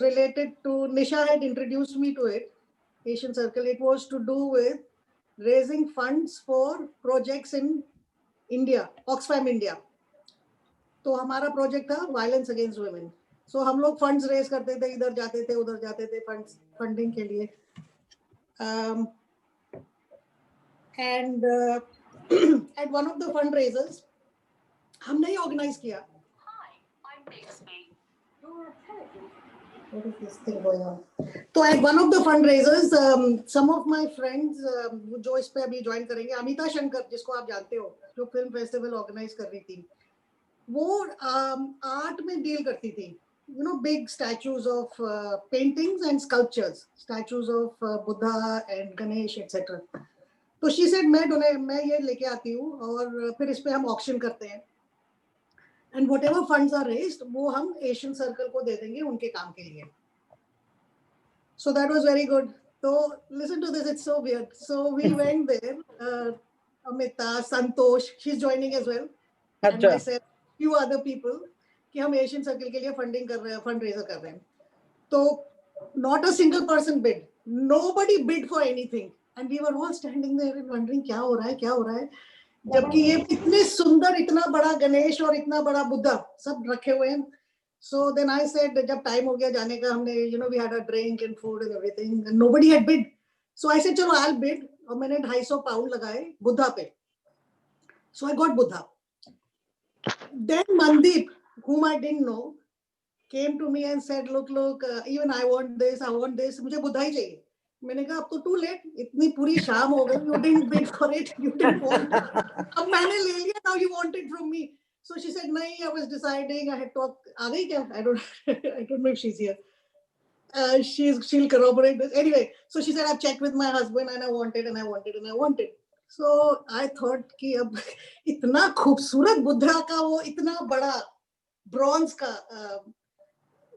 related to, Nisha had introduced me to it, Asian Circle. It was to do with raising funds for projects in India, Oxfam India. तो हमारा project था violence against women. सो हम लोग funds raise करते थे, इधर जाते थे उधर जाते थे फंडिंग के लिए. And at one of the fundraisers हमने ही ऑर्गेनाइज किया. What is this thing going on? तो at one of the fundraisers, some of my friends जो इस पे अभी ज्वाइन करेंगे, अमिता शंकर जिसको आप जानते हो, जो फिल्म फेस्टिवल ऑर्गेनाइज कर रही थी, वो आर्ट में डील करती थी. You know, big statues of paintings and sculptures, statues of Buddha and Ganesh, etc. तो she said मैं ये लेके आती हूँ और फिर इस पे हम ऑक्शन करते हैं. And whatever funds are raised, वो हम एशियन सर्कल को दे देंगे उनके काम के लिए. So that was very good. So listen to this, it's so weird. So we went there. Amita, Santosh, she's joining as well. And myself, few other people. कि हम एशियन सर्कल के लिए फंडिंग कर रहे हैं, फंड रेजर कर रहे हैं. तो not a single person bid. Nobody bid for anything. And we were all standing there and wondering क्या हो रहा है. जबकि ये इतने सुंदर, इतना बड़ा गणेश और इतना बड़ा बुद्धा सब रखे हुए हैं. So then I said, जब टाइम हो गया जाने का, हमने, you know, we had a drink and food and everything, and nobody had bid. So I said, चलो I'll bid. और मैंने 250 पाउंड लगाए बुद्धा पे. So I got Buddha. Then Mandeep, whom I didn't know, came to me and said, look, even I want this, मुझे बुद्धा ही चाहिए. मैंने कहा अब तो too late, इतनी पूरी शाम हो गई, you didn't bid for it, you didn't want it. अब मैंने ले लिया, now you want it from me. So she said, nahi, I was deciding, I had talked, aa gayi kya? I don't know if she's here. She'll corroborate this. Anyway, so she said, I've checked with my husband and I want it. So I thought कि अब इतना खूबसूरत बुद्धा का वो इतना बड़ा bronze का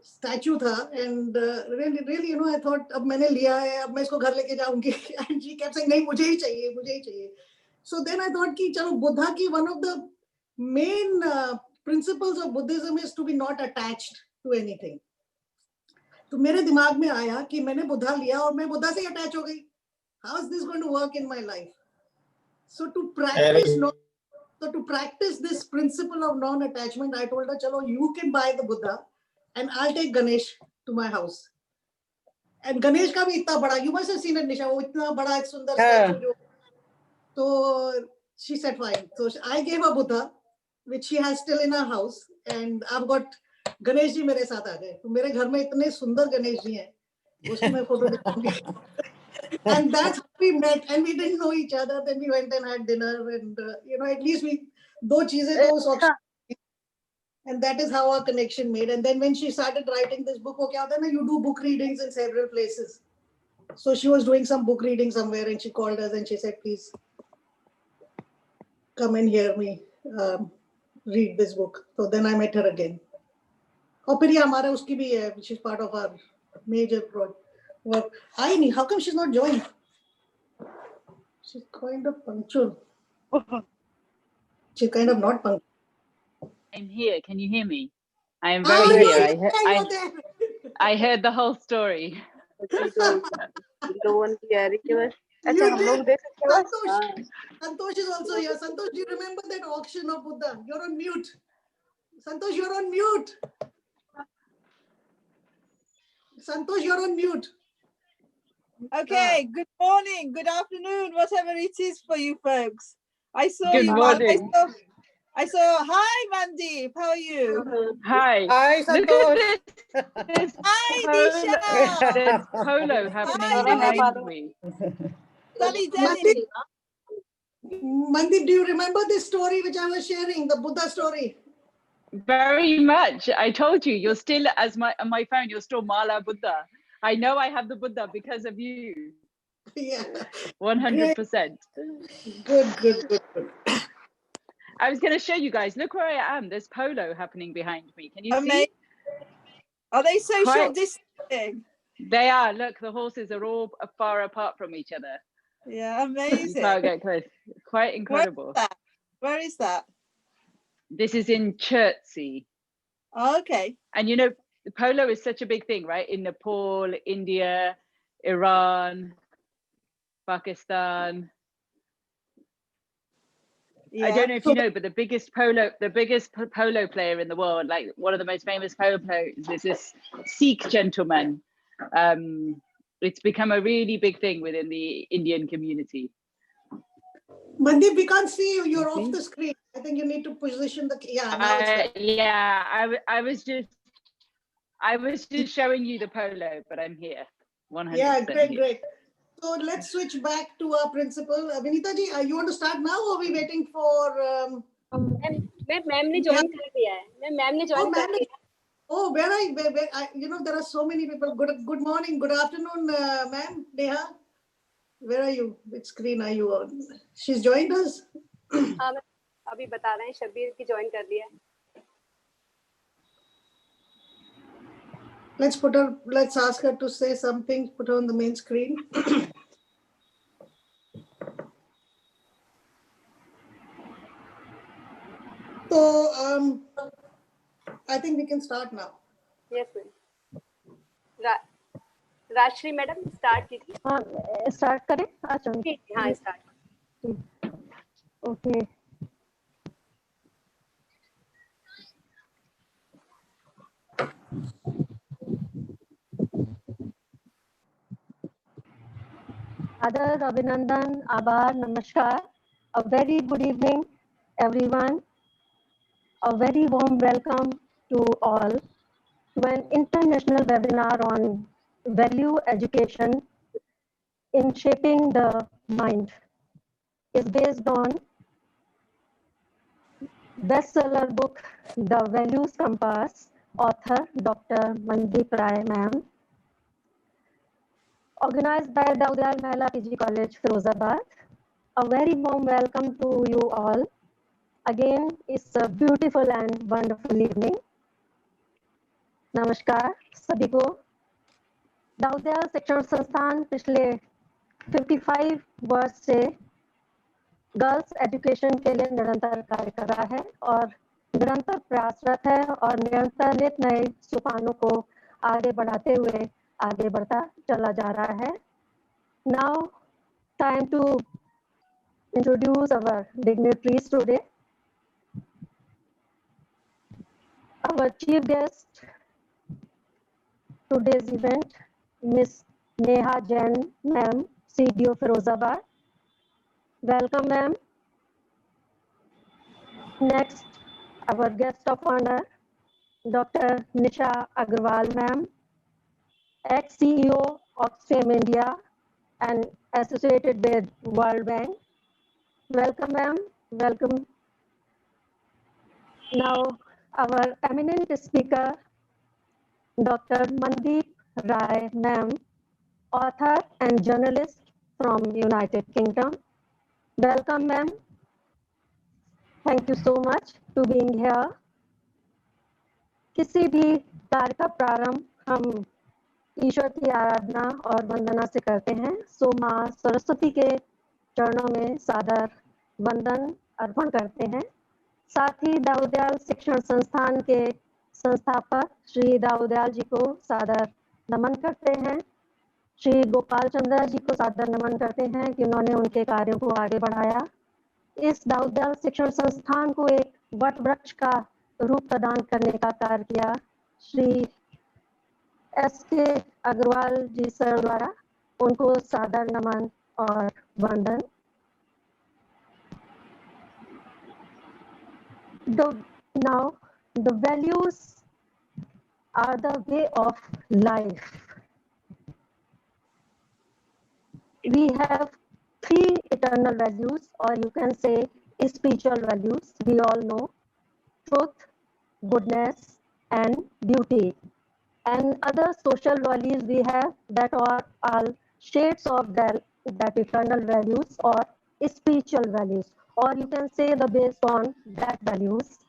statue था, and really, you know, I thought अब मैंने लिया है, अब मैं इसको घर लेके जाऊंगी. And she kept saying, नहीं मुझे ही चाहिए. So then I thought कि चलो बुद्धा की one of the main principles of Buddhism is to be not attached to anything. तो मेरे दिमाग में आया कि मैंने बुद्धा लिया और मैं बुद्धा से ही अटैच हो गई. How is this going to work in my life? So to practice this principle of non-attachment, I told her, chalo, you can buy the Buddha and I'll take Ganesh to my house. And Ganesh का भी इतना बड़ा, you must have seen it, Nisha, वो इतना बड़ा एक सुंदर statue. So she said fine. So I gave her Buddha, which she has still in her house, and I've got Ganesh ji मेरे साथ आ गए. तो मेरे घर में इतने सुंदर गणेश जी हैं, उसकी मैं फोटो दिखाऊंगी. And that's how we met, and we didn't know each other. Then we went and had dinner, and you know, at least we दो चीजें तो उस auction, and that is how our connection made. And then when she started writing this book, वो क्या होता है ना, you do book readings in several places. So she was doing some book reading somewhere, and she called us and she said, please come and hear me read this book. So then I met her again. और फिर ये हमारा उसकी भी है, which is part of our major project work. Aini, how come she's not joined? She's kind of punctual. She's kind of not punctual. I'm here. Can you hear me? I am very here. I heard the whole story. Santosh is also here. Santosh, do you remember that auction of Buddha? You're on mute. Santosh, you're on mute. Santosh, you're on mute. Okay, good morning, good afternoon, whatever it is for you folks. I saw Good you. morning. I saw. Hi, Mandeep. How are you? Hi. Hi, Santosh. Hi, Nisha. There's polo happening Hi, behind me. Dali Dali. Mandeep, do you remember this story which I was sharing, the Buddha story? Very much. I told you, you're still, as my phone, you're still Mala Buddha. I know I have the Buddha because of you. Yeah. 100%. Good. I was going to show you guys. Look where I am. There's polo happening behind me. Can you see? Are they social distancing? They are. Look, the horses are all far apart from each other. Yeah, amazing. You can't get close. Quite incredible. Where is that? This is in Chertsey. Oh, okay. And you know, polo is such a big thing, right? In Nepal, India, Iran, Pakistan. Yeah. I don't know if you know, but the biggest polo player in the world, like one of the most famous polo players, is this Sikh gentleman. It's become a really big thing within the Indian community. Mandeep, we can't see you. You're off the screen. I think you need to position the. Yeah, now it's there. Yeah, I was just showing you the polo, but I'm here. 100%. Yeah, great, here. great. So let's switch back to our principal. Vinita ji, you want to start now or are we waiting for? Ma'am ने join कर दिया है ma'am ने join कर दिया है Oh, where you know, there are so many people. Good morning, good afternoon, ma'am, Neha. Where are you? Which screen are you on? She's joined us. हाँ ma'am अभी बता रहे हैं शब्बीर की ज्वाइन कर दिया है Let's ask her to say something, put her on the main screen. So, I think we can start now. Yes ma'am Rajshree madam start कीजिए हाँ स्टार्ट करें अच्छा ठीक है हाँ स्टार्ट ओके आदर अभिनंदन आभार नमस्कार a very good evening everyone a very warm welcome to all to an international webinar on value education in shaping the mind is based on bestseller book The Values Compass, author Dr. Mandeep Rai ma'am, organized by the Udyal Mahila PG College, Firozabad. A very warm welcome to you all. Again, it's a beautiful and wonderful evening. नमस्कार सभी को दाऊदिया शिक्षण संस्थान पिछले 55 वर्ष से girls education के लिए निरंतर कार्य कर रहा है और निरंतर प्रयासरत है और निरंतर नित नए सोपानों को आगे बढ़ाते हुए आगे बढ़ता चला जा रहा है. Now time to introduce our dignitaries today. Our chief guest today's event, Miss Neha Jain ma'am, CDO Firozabad. Welcome ma'am. Next, our guest of honor, Dr. Nisha Agrawal ma'am, ex-CEO Oxfam India and associated with World Bank. Welcome ma'am, welcome. Now, our eminent speaker, Dr. Mandeep Rai ma'am, author and journalist from United Kingdom. Welcome ma'am. Thank you so much to being here. किसी भी कार्य का प्रारंभ हम ईश्वर की आराधना और वंदना से करते हैं. सो माँ सरस्वती के चरणों में सादर वंदन अर्पण करते हैं. साथ ही दाऊदयाल शिक्षण संस्थान के संस्थापक श्री दाऊदयाल जी को सादर नमन करते हैं. श्री गोपाल चंद्र जी को सादर नमन करते हैं कि उन्होंने उनके कार्यों को आगे बढ़ाया. इस दाऊदयाल शिक्षण संस्थान को एक वट वृक्ष का रूप प्रदान करने का कार्य किया श्री SK अग्रवाल जी सर द्वारा. उनको सादर नमन और वंदन. Now, the values are the way of life. We have 3 eternal values, or you can say spiritual values. We all know truth, goodness, and beauty. And other social values we have that are all shades of that eternal values or spiritual values, or you can say the based on that values.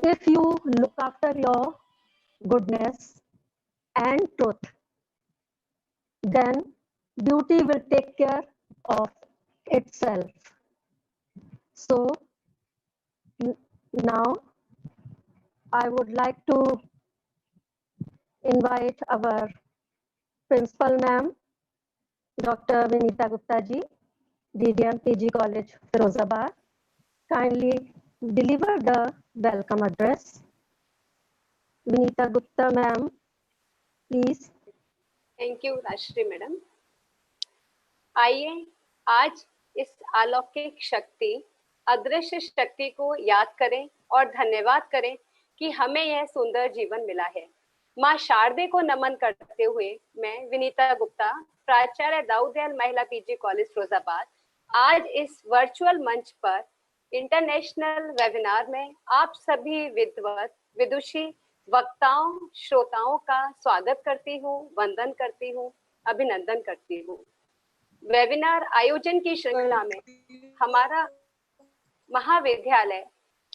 If you look after your goodness and truth, then beauty will take care of itself. So now I would like to invite our principal ma'am, Dr. Vinita Gupta ji, DDM PG College, Firozabad, kindly deliver the welcome address. Vinita Gupta ma'am, please. Thank you Rajshree madam. आइए आज इस अलौकिक शक्ति, अदृश्य शक्ति को याद करें और धन्यवाद करें कि हमें यह सुंदर जीवन मिला है। माँ शारदे को नमन करते हुए मैं विनीता गुप्ता, प्राचार्य दाऊदयाल महिला पीजी कॉलेज फिरोजाबाद, आज इस वर्चुअल मंच पर इंटरनेशनल वेबिनार में आप सभी विद्वत, विदुषी, वक्ताओं, श्रोताओं का स्वागत करती हूँ, वंदन करती हूँ, अभिनंदन करती हूँ। वेबिनार आयोजन की श्रृंखला में हमारा महाविद्यालय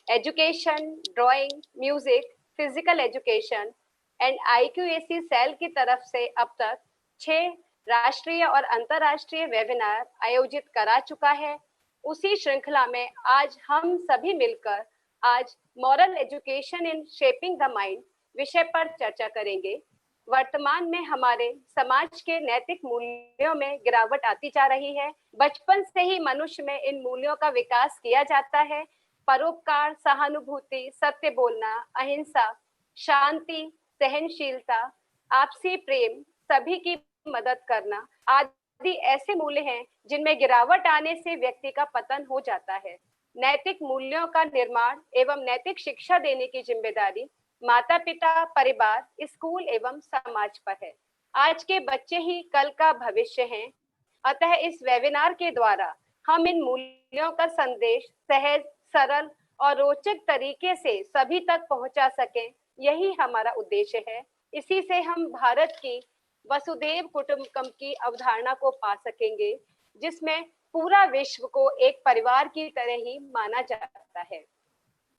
education, drawing, music, physical education and IQAC cell की तरफ से अब तक 6 राष्ट्रीय और अंतर्राष्ट्रीय वेबिनार आयोजित करा चुका है। उसी श्रृंखला में आज हम सभी मिलकर आज moral education in shaping the mind विषय पर चर्चा करेंगे। वर्तमान में हमारे समाज के नैतिक मूल्यों में गिरावट आती जा रही है। बचपन से ही मनुष्य में इन मूल्यों का विकास किया जाता है। परोपकार, सहानुभूति, सत्य बोलना, अहिंसा, शांति, सहनशीलता, आपसी प्रेम, सभी की मदद करना आदि ऐसे मूल्य हैं जिनमें गिरावट आने से व्यक्ति का पतन हो जाता है। नैतिक मूल्यों का निर्माण एवं नैतिक शिक्षा देने की जिम्मेदारी माता पिता, परिवार, स्कूल एवं समाज पर है। आज के बच्चे ही कल का भविष्य हैं। अतः इस वेबिनार के द्वारा हम इन मूल्यों का संदेश सहज, सरल और रोचक तरीके से सभी तक पहुंचा सकें, यही हमारा उद्देश्य है। इसी से हम भारत की वसुधैव कुटुंबकम की अवधारणा को पा सकेंगे, जिसमें पूरा विश्व को एक परिवार की तरह ही माना जाता है।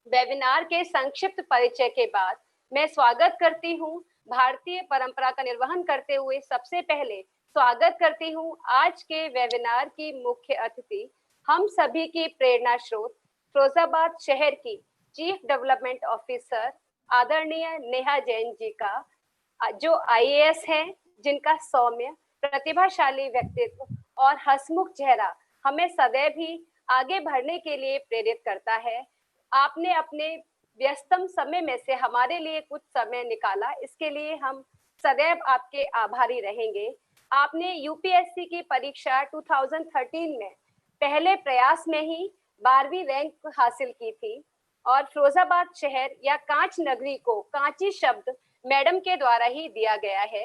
वेबिनार के संक्षिप्त परिचय के बाद मैं स्वागत करती हूँ भारतीय परंपरा का निर्वहन करते हुए सबसे पहले स्वागत करती हूँ आज के वेबिनार की मुख्य अतिथि, हम सभी की प्रेरणा स्रोत, फिरोजाबाद शहर की चीफ डेवलपमेंट ऑफिसर आदरणीय नेहा जैन जी का, जो IAS हैं, जिनका सौम्य, प्रतिभाशाली व्यक्तित्व और हंसमुख चेहरा हमें सदैव ही आगे बढ़ने के लिए प्रेरित करता है। आपने अपने व्यस्तम समय में से हमारे लिए कुछ समय निकाला, इसके लिए हम सदैव आपके आभारी रहेंगे। आपने UPSC की परीक्षा 2013 में पहले प्रयास में ही 12वीं रैंक हासिल की थी और फिरोजाबाद शहर या कांच नगरी को कांची शब्द मैडम के द्वारा ही दिया गया है।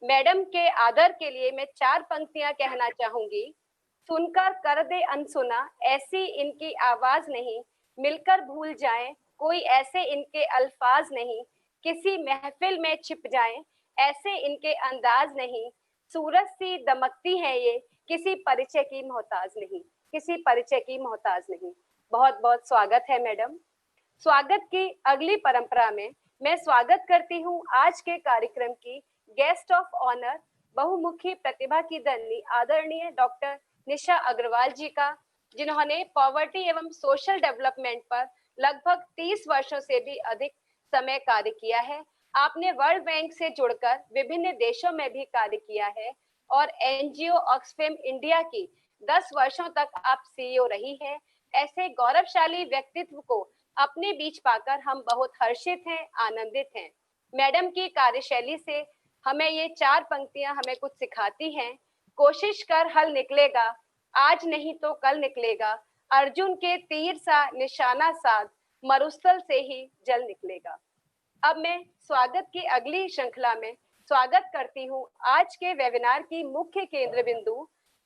मैडम के आदर के लिए मैं 4 पंक्तियां कहना चाहूंगी। सुनकर कर दे अनसुना, ऐसी इनकी आवाज नहीं, मिलकर भूल जाएं, कोई ऐसे इनके अल्फाज नहीं, किसी महफिल में छिप जाएं, ऐसे इनके अंदाज नहीं, सूरज सी दमकती है ये, किसी परिचय की मोहताज नहीं, किसी परिचय की मोहताज नहीं। बहुत बहुत स्वागत है मैडम। स्वागत की अगली परंपरा में मैं स्वागत करती हूँ आज के कार्यक्रम की गेस्ट ऑफ ऑनर, बहुमुखी प्रतिभा की धनी आदरणीय डॉक्टर निशा अग्रवाल जी का, जिन्होंने पॉवर्टी एवं सोशल डेवलपमेंट पर लगभग 30 वर्षों से भी अधिक समय कार्य किया है। आपने वर्ल्ड बैंक से जुड़कर विभिन्न देशों में भी कार्य किया है और NGO ऑक्सफैम इंडिया की 10 वर्षों तक आप CEO रही है। ऐसे गौरवशाली व्यक्तित्व को अपने बीच पाकर हम बहुत हर्षित हैं, आनंदित हैं। मैडम की कार्यशैली से हमें ये 4 पंक्तियां हमें कुछ सिखाती हैं। कोशिश कर हल निकलेगा, आज नहीं तो कल निकलेगा, अर्जुन के तीर सा निशाना साध, मरुस्थल से ही जल निकलेगा। अब मैं स्वागत की अगली श्रृंखला में स्वागत करती हूँ आज के वेबिनार की मुख्य केंद्र बिंदु,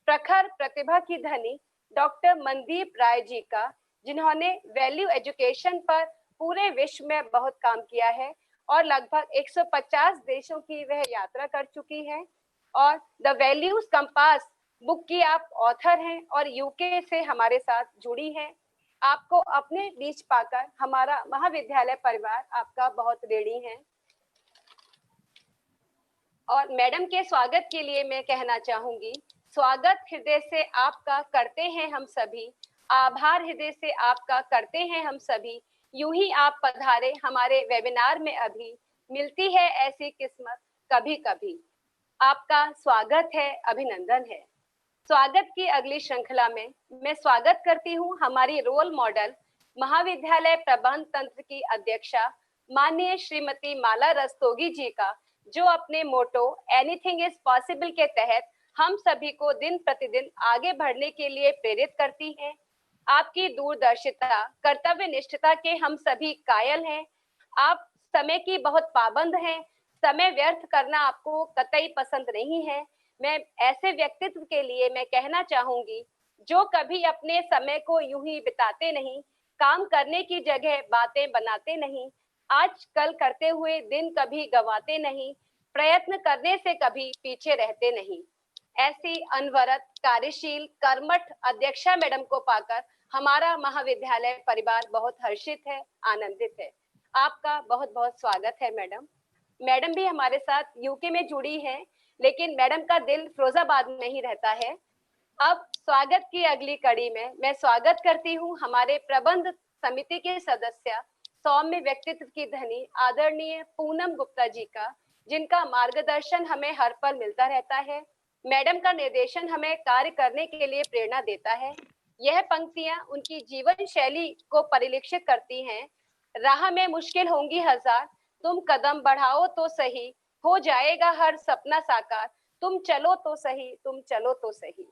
प्रखर प्रतिभा की धनी डॉक्टर मनदीप राय जी का, जिन्होंने वैल्यू एजुकेशन पर पूरे विश्व में बहुत काम किया है और लगभग 150 देशों की वह यात्रा कर चुकी है और द वैल्यूज कंपास बुक की आप ऑथर हैं और UK से हमारे साथ जुड़ी हैं। आपको अपने बीच पाकर हमारा महाविद्यालय परिवार आपका बहुत ऋणी है। और मैडम के स्वागत के लिए मैं कहना चाहूंगी, स्वागत हृदय से आपका करते हैं हम सभी, आभार हृदय से आपका करते हैं हम सभी। यूं ही आप पधारे हमारे वेबिनार में अभी, मिलती है ऐसी किस्मत कभी कभी। आपका स्वागत है, अभिनंदन है। स्वागत की अगली श्रृंखला में मैं स्वागत करती हूँ हमारी रोल मॉडल महाविद्यालय प्रबंध तंत्र की अध्यक्षा माननीय श्रीमती माला रस्तोगी जी का, जो अपने मोटो एनीथिंग इज पॉसिबल के तहत हम सभी को दिन प्रतिदिन आगे बढ़ने के लिए प्रेरित करती हैं। आपकी दूरदर्शिता, कर्तव्य निष्ठता के हम सभी कायल हैं। आप समय की बहुत पाबंद हैं। समय व्यर्थ करना आपको कतई पसंद नहीं है। मैं ऐसे व्यक्तित्व के लिए मैं कहना चाहूंगी जो कभी अपने समय को यूं ही बिताते नहीं, काम करने की जगह बातें बनाते नहीं, आज कल करते हुए दिन कभी गंवाते नहीं, प्रयत्न करने से कभी पीछे रहते नहीं। ऐसी अनवरत, कार्यशील, कर्मठ अध्यक्षा मैडम को पाकर हमारा महाविद्यालय परिवार बहुत हर्षित है, आनंदित है। आपका बहुत बहुत स्वागत है मैडम। मैडम भी हमारे साथ यूके में जुड़ी हैं, लेकिन मैडम का दिल फिरोजाबाद में ही रहता है। अब स्वागत की अगली कड़ी में मैं स्वागत करती हूँ हमारे प्रबंध समिति के सदस्य, सौम्य व्यक्तित्व की धनी आदरणीय पूनम गुप्ता जी का, जिनका मार्गदर्शन हमें हर पल मिलता रहता है। मैडम का निर्देशन हमें कार्य करने के लिए प्रेरणा देता है। यह पंक्तियां उनकी जीवन शैली को परिलक्षित करती हैं। राह में मुश्किल होंगी हजार, तुम कदम बढ़ाओ तो सही, हो जाएगा हर सपना साकार, तुम चलो तो सही, तुम चलो तो सही।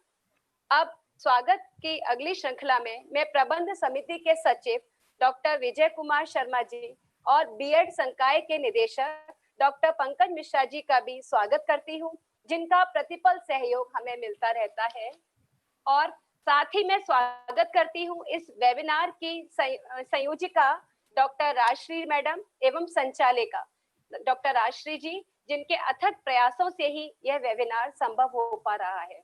अब स्वागत की अगली श्रृंखला में मैं प्रबंध समिति के सचिव डॉक्टर विजय कुमार शर्मा जी और बीएड संकाय के निदेशक डॉक्टर पंकज मिश्रा जी का भी स्वागत करती हूँ, जिनका प्रतिपल सहयोग हमें मिलता रहता है। और साथ ही मैं स्वागत करती हूँ इस वेबिनार की संयोजिका डॉक्टर राजश्री मैडम एवं संचालिका डॉक्टर राजश्री जी, जिनके अथक प्रयासों से ही यह वेबिनार संभव हो पा रहा है।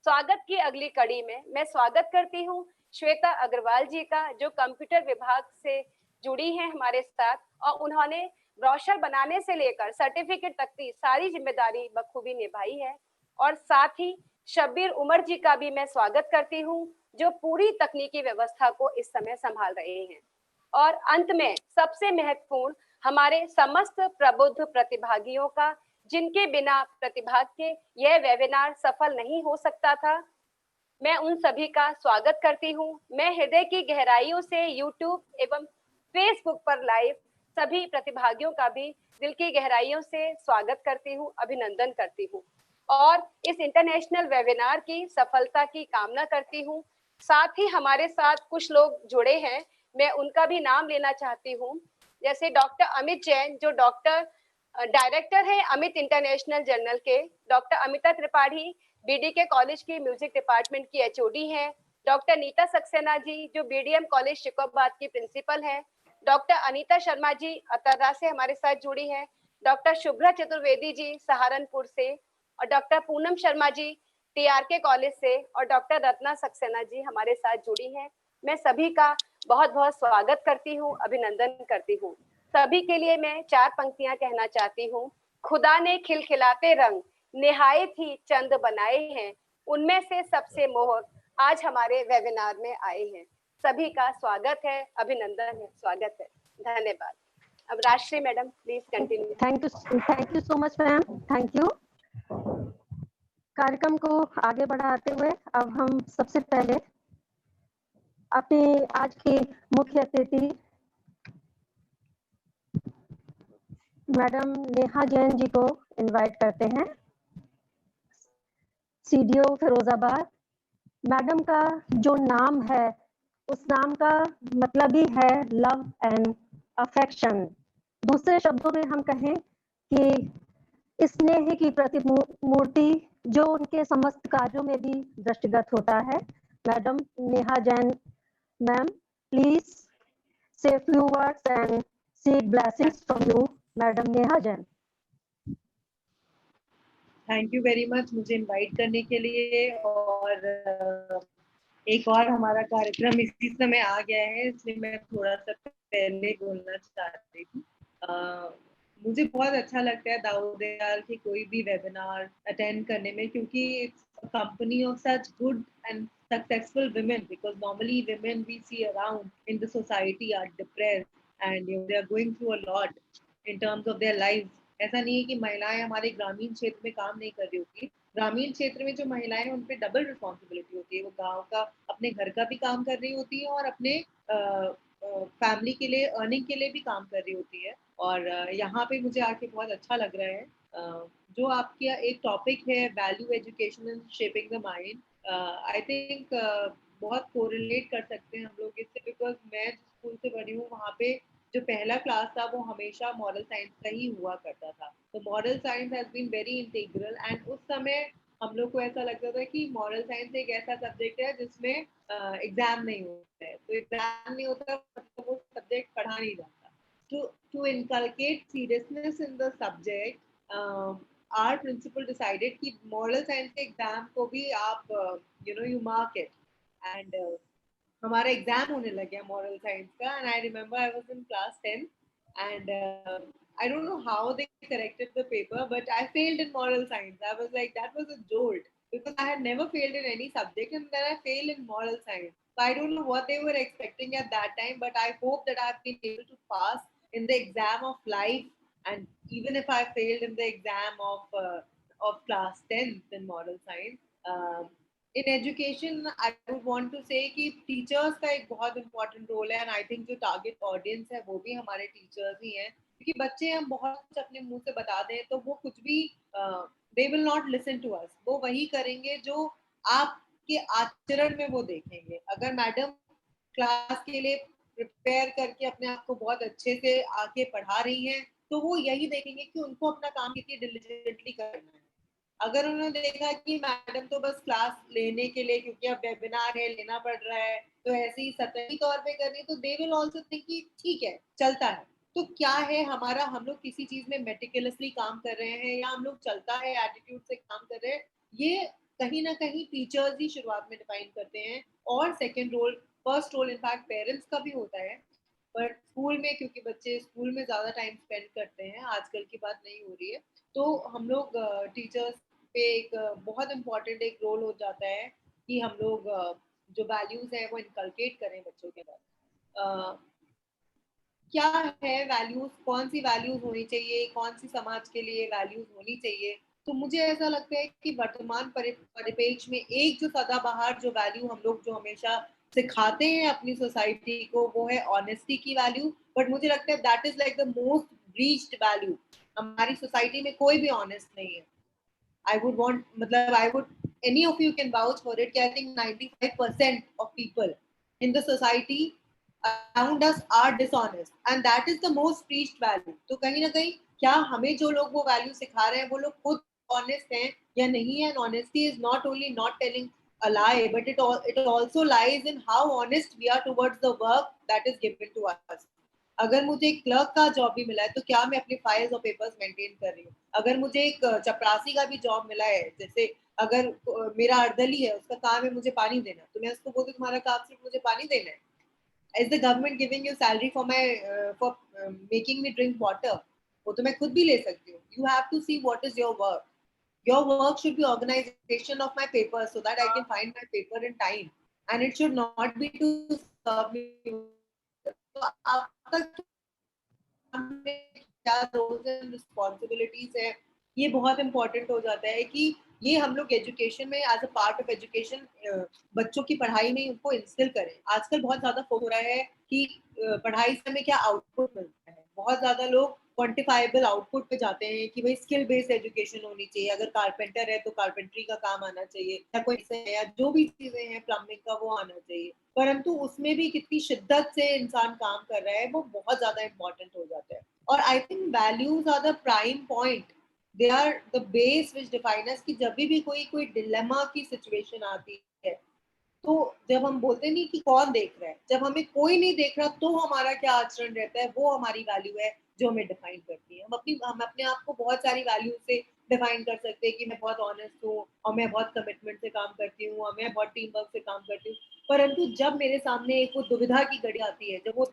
स्वागत की अगली कड़ी में मैं स्वागत करती हूँ श्वेता अग्रवाल जी का, जो कंप्यूटर विभाग से जुड़ी हैं हमारे साथ, और उन्होंने ब्रोशर बनाने से लेकर सर्टिफिकेट तक की सारी जिम्मेदारी बखूबी निभाई है। और साथ ही शब्बीर उमर जी का भी मैं स्वागत करती हूँ, जो पूरी तकनीकी व्यवस्था को इस समय संभाल रहे हैं। और अंत में सबसे महत्वपूर्ण हमारे समस्त प्रबुद्ध प्रतिभागियों का, जिनके बिना प्रतिभाग के यह वेबिनार सफल नहीं हो सकता था। मैं उन सभी का स्वागत करती हूँ। मैं हृदय की गहराइयों से यूट्यूब एवं फेसबुक पर लाइव सभी प्रतिभागियों का भी दिल की गहराइयों से स्वागत करती हूँ, अभिनंदन करती हूँ और इस इंटरनेशनल वेबिनार की सफलता की कामना करती हूँ। साथ ही हमारे साथ कुछ लोग जुड़े हैं, मैं उनका भी नाम लेना चाहती हूँ, जैसे डॉक्टर अमित जैन, जो डायरेक्टर है अमित इंटरनेशनल जर्नल के, डॉक्टर अमिता त्रिपाठी बीडी के कॉलेज की म्यूजिक डिपार्टमेंट की एचओडी है, डॉक्टर नीता सक्सेना जी जो बीडीएम कॉलेज शिकोबाद की प्रिंसिपल है, डॉक्टर अनीता शर्मा जी अतर्रा से हमारे साथ जुड़ी है, डॉक्टर शुभ्रा चतुर्वेदी जी सहारनपुर से, और डॉक्टर पूनम शर्मा जी टीआरके कॉलेज से, और डॉक्टर रत्ना सक्सेना जी हमारे साथ जुड़ी हैं। मैं सभी का बहुत बहुत स्वागत करती हूँ, अभिनंदन करती हूँ। सभी के लिए मैं 4 पंक्तियां कहना चाहती हूँ। खुदा ने खिलखिलाते रंग निहायत ही चंद बनाए हैं, उनमें से सबसे मोहक आज हमारे वेबिनार में आए हैं। सभी का स्वागत है, अभिनंदन है, स्वागत है, धन्यवाद। अब Rajshree madam please continue. Thank you so much ma'am, thank you. कार्यक्रम को आगे बढ़ाते हुए अब हम सबसे पहले अपनी आज की मुख्य अतिथि मैडम नेहा जैन जी को इनवाइट करते हैं, सीडीओ फिरोजाबाद। मैडम का जो नाम है उस नाम का मतलब ही है लव एंड अफेक्शन। दूसरे शब्दों में हम कहें कि स्नेह की प्रतिमूर्ति जो उनके समस्त कार्यों में भी दृष्टिगत होता है। Madam Neha Jain ma'am, please say few words and seek blessings from you, madam Neha Jain. Thank you very much मुझे इनवाइट करने के लिए। और एक और हमारा कार्यक्रम इसी समय आ गया है, इसलिए मैं थोड़ा सा पहले बोलना चाहती थी। मुझे बहुत अच्छा लगता है दाऊदयाल की कोई भी वेबिनार अटेंड करने में, क्योंकि it's a company of such good and successful women, because normally women we see around in the society are depressed and they are going through a lot, in terms of their lives. ऐसा नहीं है कि महिलाएं हमारे ग्रामीण क्षेत्र में काम नहीं कर रही होती, ग्रामीण क्षेत्र में जो महिलाएं हैं उन पे डबल रिस्पॉन्सिबिलिटी होती है, वो गांव का अपने घर का भी काम कर रही होती है और अपने फैमिली के लिए अर्निंग के लिए भी काम कर रही होती है। और यहाँ पे मुझे आके बहुत अच्छा लग रहा है। जो आपका एक टॉपिक है value education and shaping the mind, I think बहुत कोरिलेट कर सकते हैं हम लोग इससे, बिकॉज मैं जिस स्कूल से बनी हूँ वहाँ पे जो पहला क्लास था वो हमेशा मॉरल साइंस का ही हुआ करता था। तो moral science has been very integral, and उस समय हम लोग को ऐसा लगता था कि मॉरल साइंस एक ऐसा सब्जेक्ट है जिसमें एग्जाम नहीं होता है, तो एग्जाम नहीं होता मतलब वो सब्जेक्ट पढ़ा नहीं जाता। To inculcate seriousness in the subject, our principal decided कि moral science के एग्जाम को भी आप you mark it, and हमारा एग्जाम होने लग गया मॉरल साइंस का, and I remember I was in class 10 and I don't know how they corrected the paper, but I failed in moral science. I was like, that was a jolt, because I had never failed in any subject and then I failed in moral science. So I don't know what they were expecting at that time, but I hope that I've been able to pass in the exam of life, and even if I failed in the exam of class 10th in moral science. In education, I would want to say कि teachers का एक बहुत important role है, and I think जो target audience है वो भी हमारे teachers ही हैं, क्योंकि बच्चे हम बहुत कुछ अपने मुंह से बता दें तो वो कुछ भी they will not listen to us, वो वही करेंगे जो आपके आचरण में वो देखेंगे। अगर मैडम क्लास के लिए प्रिपेयर करके अपने आप को बहुत अच्छे से आके पढ़ा रही हैं तो वो यही देखेंगे कि उनको अपना काम कितनी डिलिजेंटली करना है। अगर उन्होंने देखा कि मैडम तो बस क्लास लेने के लिए, क्योंकि अब वेबिनार है लेना पड़ रहा है, तो ऐसे ही सतही तौर पे कर रही है, तो दे विल आल्सो थिंक कि ठीक है चलता है। तो क्या है हमारा, हम लोग किसी चीज में मेटिकुलसली काम कर रहे हैं या हम लोग चलता है एटीट्यूड से काम कर रहे हैं, ये कहीं ना कहीं टीचर्स ही शुरुआत में डिफाइन करते हैं। और second role, first role in fact parents का भी होता है, पर स्कूल में क्योंकि बच्चे स्कूल में ज्यादा टाइम स्पेंड करते हैं, आजकल की बात नहीं हो रही है, तो हम लोग टीचर्स पे एक बहुत इम्पोर्टेंट एक रोल हो जाता है कि हम लोग जो वैल्यूज हैं वो इनकलकेट करें बच्चों के अंदर। क्या है वैल्यूज, कौन सी वैल्यूज होनी चाहिए, कौन सी समाज के लिए वैल्यूज होनी चाहिए। तो मुझे ऐसा लगता है कि वर्तमान परिपेक्ष में एक जो सदाबहार जो वैल्यू हम लोग जो हमेशा सिखाते हैं अपनी सोसाइटी को, वो है ऑनेस्टी की वैल्यू। बट मुझे लगता है that is like the most breached value. हमारी सोसाइटी में कोई भी ऑनेस्ट नहीं है। I would want, matlab, I would, any of you can vouch for it, I think 95% of people in the society around us are dishonest, and that is the most preached value. तो कहीं ना कहीं क्या हमें जो लोग वो value सिखा रहे हैं वो लोग खुद ऑनेस्ट हैं या नहीं है? And honesty is not only not telling a lie, but it also lies in how honest we are towards the work that is given to us. अगर मुझे एक क्लर्क का जॉब भी मिला है तो क्या मैं अपने फाइल्स और पेपर्स मेंटेन कर रही हूँ? अगर मुझे एक चपरासी का भी जॉब मिला है, जैसे अगर मेरा अर्दली है उसका काम है मुझे पानी देना, तो मैं उसको बोलती तुम्हारा काम सिर्फ मुझे पानी देना है? Is the government giving you salary for making me drink water? वो तो मैं खुद भी ले सकती हूँ। You have to see what is your work. Your work should be organization of my papers so that I can find my paper in time, and it should not be to serve me. तो आपका क्या roles and responsibilities है, ये बहुत important हो जाता है कि ये हम लोग एजुकेशन में as a part of education बच्चों की पढ़ाई में उनको इंस्टिल करें। आजकल बहुत ज्यादा फोकस हो रहा है कि पढ़ाई से हमें क्या आउटपुट मिलता है। बहुत ज्यादा लोग क्वांटिफाइबल आउटपुट पे जाते हैं कि भाई स्किल बेस्ड एजुकेशन होनी चाहिए, अगर कारपेंटर है तो कारपेंट्री का काम आना चाहिए, या कोई या जो भी चीजें हैं प्लम्बिंग का वो आना चाहिए। परंतु उसमें भी कितनी शिद्दत से इंसान काम कर रहा है वो बहुत ज्यादा इंपॉर्टेंट हो जाता है। और I think values are the prime point, they are the base which define us. कि जब भी कोई डिलेमा की सिचुएशन आती है तो जब हम बोलते नहीं कि कौन देख रहा है, जब हमें कोई नहीं देख रहा तो हमारा क्या आचरण रहता है, वो हमारी वैल्यू है जो हमें डिफाइन करती है। हम अपने आप को बहुत सारी वैल्यू से डिफाइन कर सकते हैं कि मैं बहुत ऑनेस्ट हूँ और मैं बहुत कमिटमेंट से काम करती हूँ और मैं बहुत टीम वर्क से काम करती हूँ। परंतु जब मेरे सामने एक वो दुविधा की घड़ी आती है, जब वो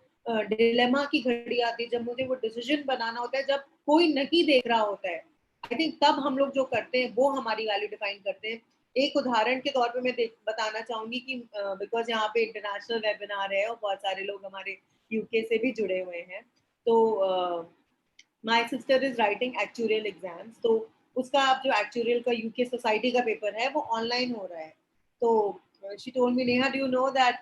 डिलेमा की घड़ी आती है, जब मुझे वो डिसीजन बनाना होता है, जब कोई नहीं देख रहा होता है, आई थिंक तब हम लोग जो करते हैं वो हमारी वैल्यू डिफाइन करते हैं। एक उदाहरण के तौर पे मैं बताना चाहूंगी कि बिकॉज यहाँ पे इंटरनेशनल वेबिनार है और बहुत सारे लोग हमारे यूके से भी जुड़े हुए हैं, तो my sister is writing actuarial exams, तो उसका अब जो actuarial का UK सोसाइटी का पेपर है वो ऑनलाइन हो रहा है. तो she told me, Neha, do you know that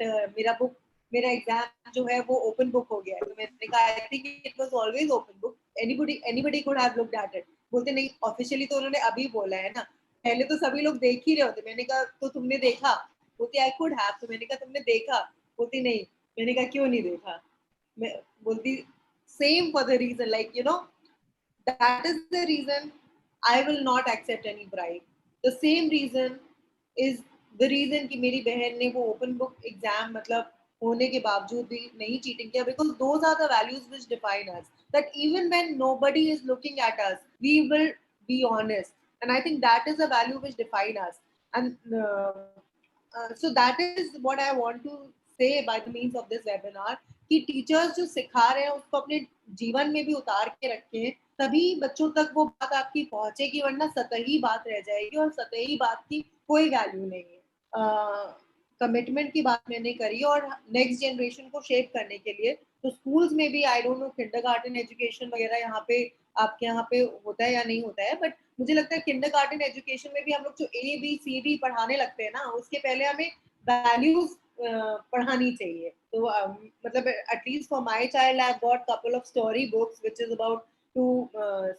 मेरा एग्जाम जो है वो ओपन बुक हो गया है. तो मैंने कहा I think it was always open book, anybody could have looked at it. बोलते नहीं, ऑफिशियली तो उन्होंने अभी बोला है ना, पहले तो सभी लोग देख ही रहे होते. मैंने कहा तो तुमने देखा? बोलती आई कुड हैव. तो मैंने कहा तुमने देखा? बोलती नहीं. मैंने कहा क्यों नहीं देखा? मैं बोलती same for the reason, like you know, that is the reason I will not accept any bribe. The same reason is the reason कि मेरी बहन ने वो open book exam मतलब होने के बावजूद भी नहीं cheating किया, because those are the values which define us. That even when nobody is looking at us, we will be honest, and I think that is a value which define us. And so that is what I want to say by the means of this webinar, कि teachers जो सिखा रहे हैं उसको अपने जीवन में भी उतार के रखें, तभी बच्चों तक वो बात आपकी पहुंचेगी, वरना सतही बात रह जाएगी और सतही बात की कोई वैल्यू नहीं है. कमिटमेंट की बात मैंने करी, और नेक्स्ट जनरेशन को शेप करने के लिए तो स्कूल्स में भी I don't know kindergarten education वगैरह यहाँ पे आपके यहाँ पे होता है या नहीं होता है, बट मुझे लगता है किंडरगार्टन एजुकेशन में भी हम लोग जो ABCD पढ़ाने लगते हैं ना, उसके पहले हमें वैल्यूज पढ़ानी चाहिए. तो मतलब at least for my child I have got couple of story books which is about two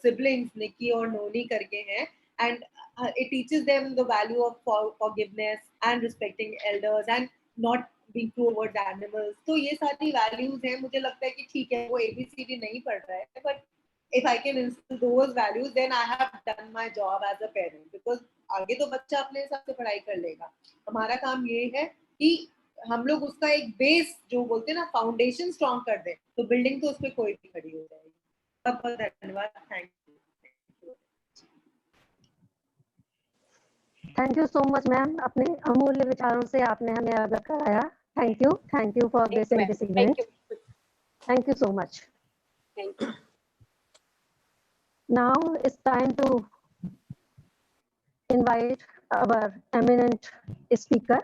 siblings, Nikki और Noni करके हैं, and it teaches them the value of forgiveness and respecting elders and not being cruel towards animals. तो ये सारी values हैं. मुझे लगता है कि ठीक है वो ABCD नहीं पढ़ रहा है, but if I can instill those values, then I have done my job as a parent, because आगे तो बच्चा अपने हिसाब से पढ़ाई कर लेगा. हमारा काम ये है कि हम लोग उसका एक बेस जो बोलते हैं ना, फाउंडेशन स्ट्रॉन्ग कर दें, तो बिल्डिंग तो उस पर कोई भी खड़ी हो जाएगी. बहुत बहुत धन्यवाद. Thank you so much ma'am, अपने अमूल्य विचारों से आपने हमें अवगत कराया. Thank you for this in this event. Thank you so much. Thank you. Now it's time to invite our eminent speaker,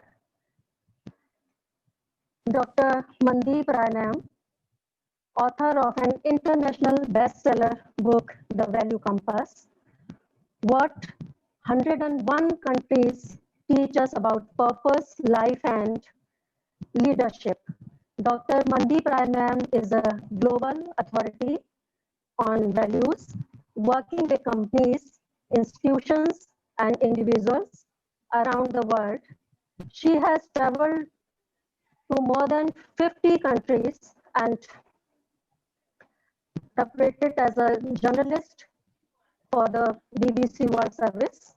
Dr. Mandeep Ranam, author of an international bestseller book, The Value Compass. What 101 countries teach us about purpose, life, and leadership. Dr. Mandeep Ranam is a global authority on values, working with companies, institutions, and individuals around the world. She has traveled to more than 50 countries and operated as a journalist for the BBC World Service.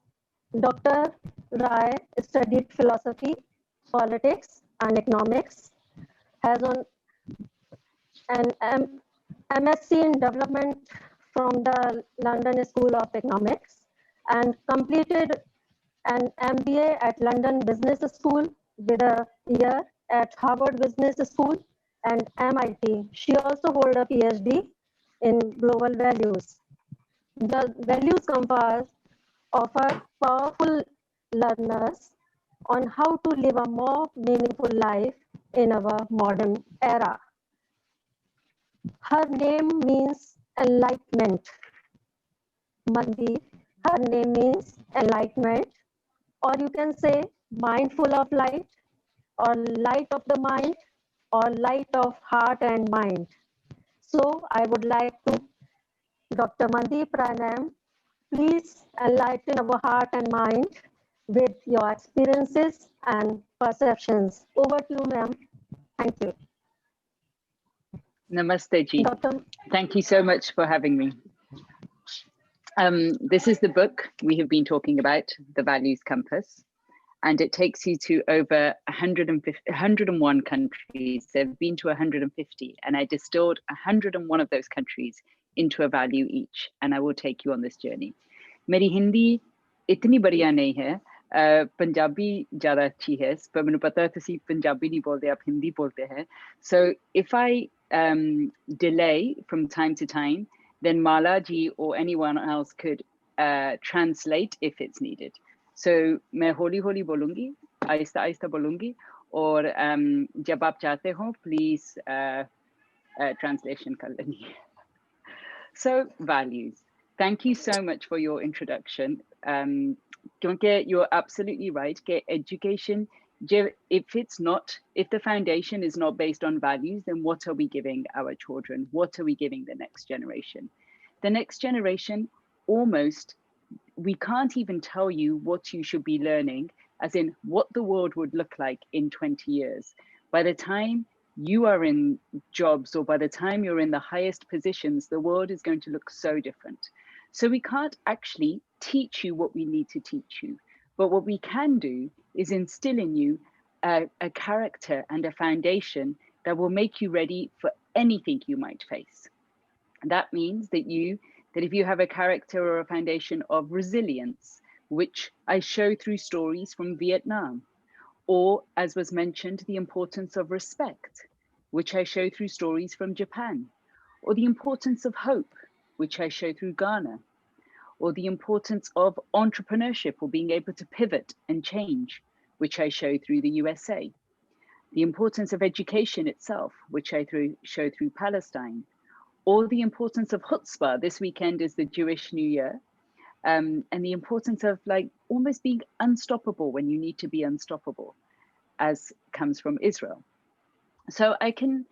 Dr. Rai studied philosophy, politics, and economics, has an MSc in development from the London School of Economics, and completed an MBA at London Business School with a year at Harvard Business School and MIT. She also holds a PhD in global values. The Values Compass offer powerful learners on how to live a more meaningful life in our modern era. Her name means enlightenment. Mandeep, her name means enlightenment, or you can say mindful of light, or light of the mind, or light of heart and mind. So I would like to, Dr. Mandeep Ranam, please enlighten our heart and mind with your experiences and perceptions. Over to you, ma'am. Thank you. Namaste ji. Dr. Thank you so much for having me. This is the book we have been talking about, The Values Compass, and it takes you to over 101 countries. They've been to 150, and I distilled 101 of those countries into a value each, and I will take you on this journey. मेरी हिंदी इतनी बढ़िया नहीं है, पंजाबी ज़्यादा अच्छी है, पर मैंने पता है तुसी पंजाबी नहीं बोलते, आप हिंदी बोलते हैं. So if I delay from time to time, then Mala ji or anyone else could translate if it's needed. So मैं होली होली बोलूँगी, आहिस्ता आहिस्ता बोलूँगी, और जब आप चाहते हो please translation कर लेनी. So values. Thank you so much for your introduction. Kyunki you're absolutely right. Education, if the foundation is not based on values, then what are we giving our children? What are we giving the next generation? The next generation, almost, we can't even tell you what you should be learning, as in what the world would look like in 20 years. By the time you are in jobs, or by the time you're in the highest positions, the world is going to look so different. So we can't actually teach you what we need to teach you. But what we can do is instill in you a character and a foundation that will make you ready for anything you might face. That means that if you have a character or a foundation of resilience, which I show through stories from Vietnam, or as was mentioned, the importance of respect, which I show through stories from Japan, or the importance of hope, which I show through Ghana, or the importance of entrepreneurship or being able to pivot and change, which I show through the USA, the importance of education itself, which I show through Palestine, or the importance of chutzpah. This weekend is the Jewish New Year, and the importance of like almost being unstoppable when you need to be unstoppable, as comes from Israel. So I can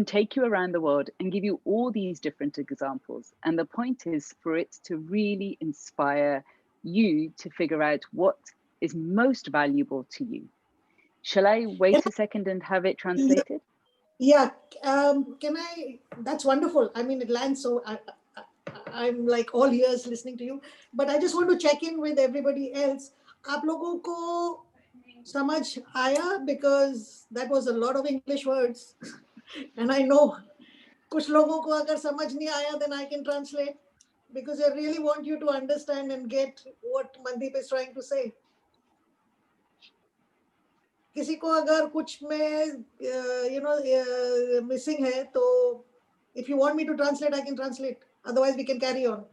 take you around the world and give you all these different examples. And the point is for it to really inspire you to figure out what is most valuable to you. Shall I wait a second and have it translated? Yeah, can I? That's wonderful. I mean, it lands so. I'm like all ears listening to you. But I just want to check in with everybody else. आप लोगों को समझ आया? Because that was a lot of English words, and I know कुछ लोगों को अगर समझ नहीं आया, then I can translate, because I really want you to understand and get what Mandeep is trying to say. किसी को अगर कुछ में missing है तो if you want me to translate, I can translate. Otherwise, we can carry on.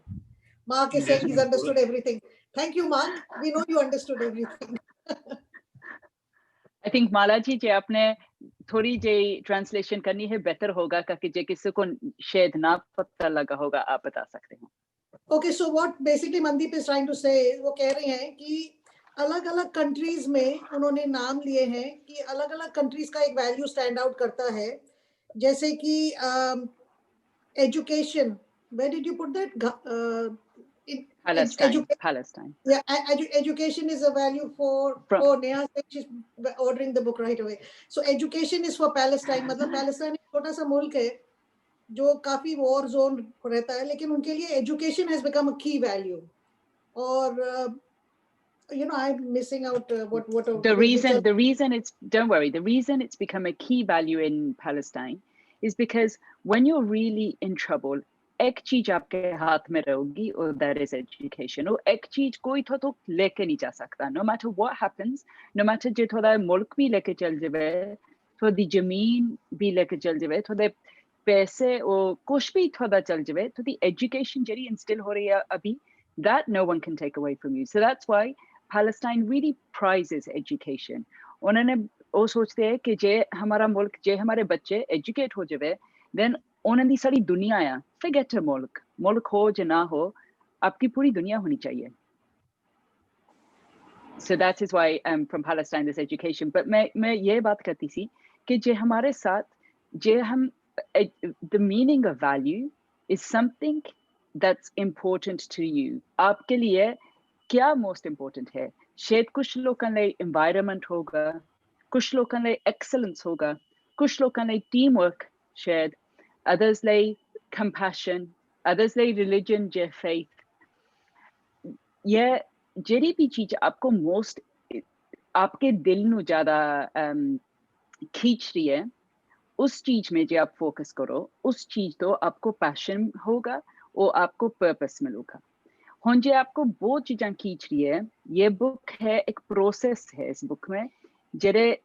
Mark is saying he's understood everything. Thank you, Mark. We know you understood everything. I think Malaji जी आपने थोड़ी जी translation करनी है, better होगा क्योंकि जे किसी को शायद ना पता लगा होगा, आप बता सकते हैं. Okay, so what basically Mandeep is trying to say, वो कह रहे हैं कि अलग-अलग countries में उन्होंने नाम लिए हैं कि अलग-अलग countries का एक value stand out करता है. जैसे कि education. Where did you put that? Palestine. Yeah, education is a value for. Oh, Neha said she's ordering the book right away. So education is for Palestine. मतलब Palestine एक छोटा सा मुल्क है जो काफी war zone रहता है, लेकिन उनके लिए education has become a key value. और I'm missing out what the reason it's, don't worry, the reason it's become a key value in Palestine is because when you're really in trouble, एक चीज आपके हाथ में रहोगी, और that is education. और एक चीज कोई तो लेके नहीं जा सकता. No matter what happens, no matter जे थोड़ा मुल्क भी लेके चल जावे, थोड़ी जमीन भी लेके चल जावे, थोड़े पैसे और कुछ भी थोड़ा चल जावे, तो the education जेरी instill हो रही है अभी, that no one can take away from you. So that's why Palestine really prizes education. उन्होंने वो सोचते हैं कि जे हमारा मुल्क, जे हमारे बच्चे educate हो जावे, then उन्होंने दी सारी दुनिया या forget a मुल्क हो या ना हो, आपकी पूरी दुनिया होनी चाहिए. So that is why from Palestine this education. But मैं ये बात करती थी कि जे हमारे साथ, जे हम, the meaning of value is something that's important to you. आपके लिए क्या most important है? शायद कुछ लोगों लिए environment होगा, कुछ लोगों लिए excellence होगा, कुछ लोगों लिए teamwork शायद, others लिए compassion, others लिए religion या faith. ये जेरी भी चीज आपको most आपके दिल नु ज़्यादा खींच रही है, उस चीज में जो आप focus करो, उस चीज तो आपको passion होगा और आपको purpose मिलेगा. होंजे आपको वो चीज़ां खींच रही है. ये book है, एक process है इस book में, जेरे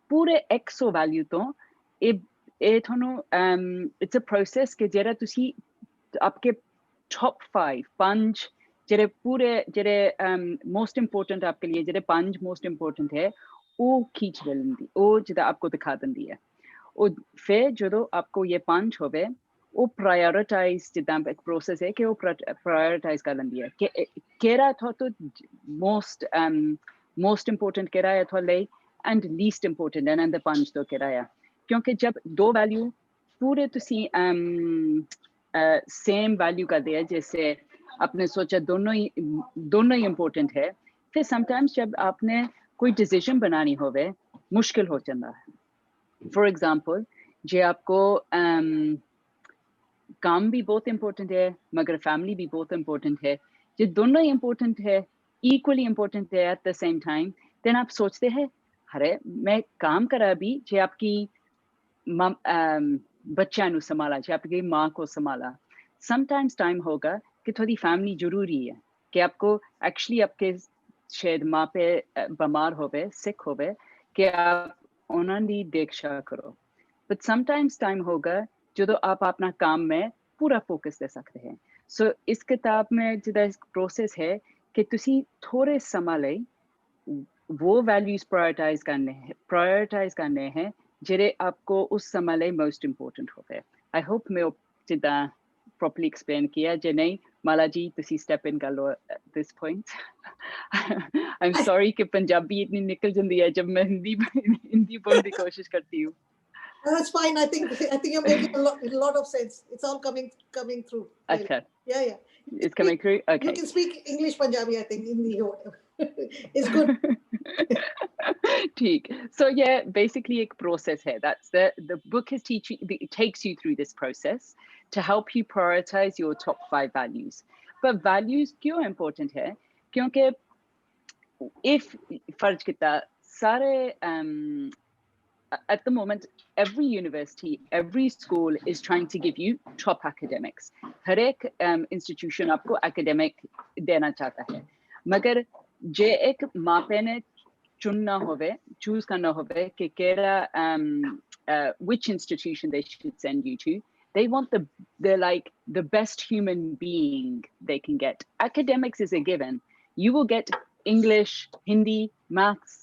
पूरे exo value तो ये थोनो it's a process के जेरा तुसी आपके top 5 जेरे पूरे जेरे most important आपके लिए जेरे 5 most important है, वो खींच लेंदी, वो जिदा आपको दिखा देंदी है. और फिर जो आपको ये 5 होवे, वो प्रायोरिटाइज जिदा एक प्रोसेस है कि वो प्रायोरिटाइज कर लेंदी है कि केरा तो मोस्ट इंपोर्टेंट केरा है तो ले and least important and the punch तो केरा है क्योंकि जब दो वैल्यू पूरे तुसी सेम वैल्यू कर दिया जैसे आपने सोचा दोनों ही इंपॉर्टेंट है फिर समटाइम्स जब आपने कोई डिसीजन बनानी होवे मुश्किल हो जाता है फॉर एग्जांपल जे आपको काम भी बहुत इंपॉर्टेंट है मगर फैमिली भी बहुत इंपॉर्टेंट है जे दोनों ही इंपॉर्टेंट है इक्वली इंपॉर्टेंट है at the same time then आप सोचते हैं अरे मैं काम करा भी जे आपकी बच्चा नु संभाला जे आपकी माँ को संभाला समटाइम्स टाइम होगा कि थोड़ी फैमिली जरूरी है कि आपको एक्चुअली आपके शायद माँ पे बीमार होवे सिक होवे कि आप उन्होंने देखा करो बट समटाइम्स टाइम होगा जो आप अपना काम में पूरा फोकस दे सकते हैं सो इस किताब में जिदा प्रोसेस है कि तुसी थोड़े समय ले वो वैल्यूज प्रायोरिटाइज करने हैं जेरे आपको उस समय ले मोस्ट इंपोर्टेंट होवे आई होप मैं जिदा properly explain किया जे नहीं माला जी तुसी step in कर लो at this point I'm sorry कि पंजाबी इतनी निकल जाती है जब मैं हिंदी बोलने की कोशिश करती हूँ That's fine. I think you're making a lot of sense. It's all coming through. अच्छा Yeah. it's coming through okay You can speak English, Punjabi. I think Hindi is good. ठीक so yeah basically एक process है that's the book is teaching it takes you through this process to help you prioritize your top 5 values but values क्यों important है क्योंकि if फर्ज कितना सारे at the moment every university every school is trying to give you top academics हर एक institution आपको academic देना चाहता है मगर जे एक मापे ने चुनना होवे choose करना होवे कि केरा which institution they should send you to they want they're like the best human being they can get academics is a given you will get English Hindi maths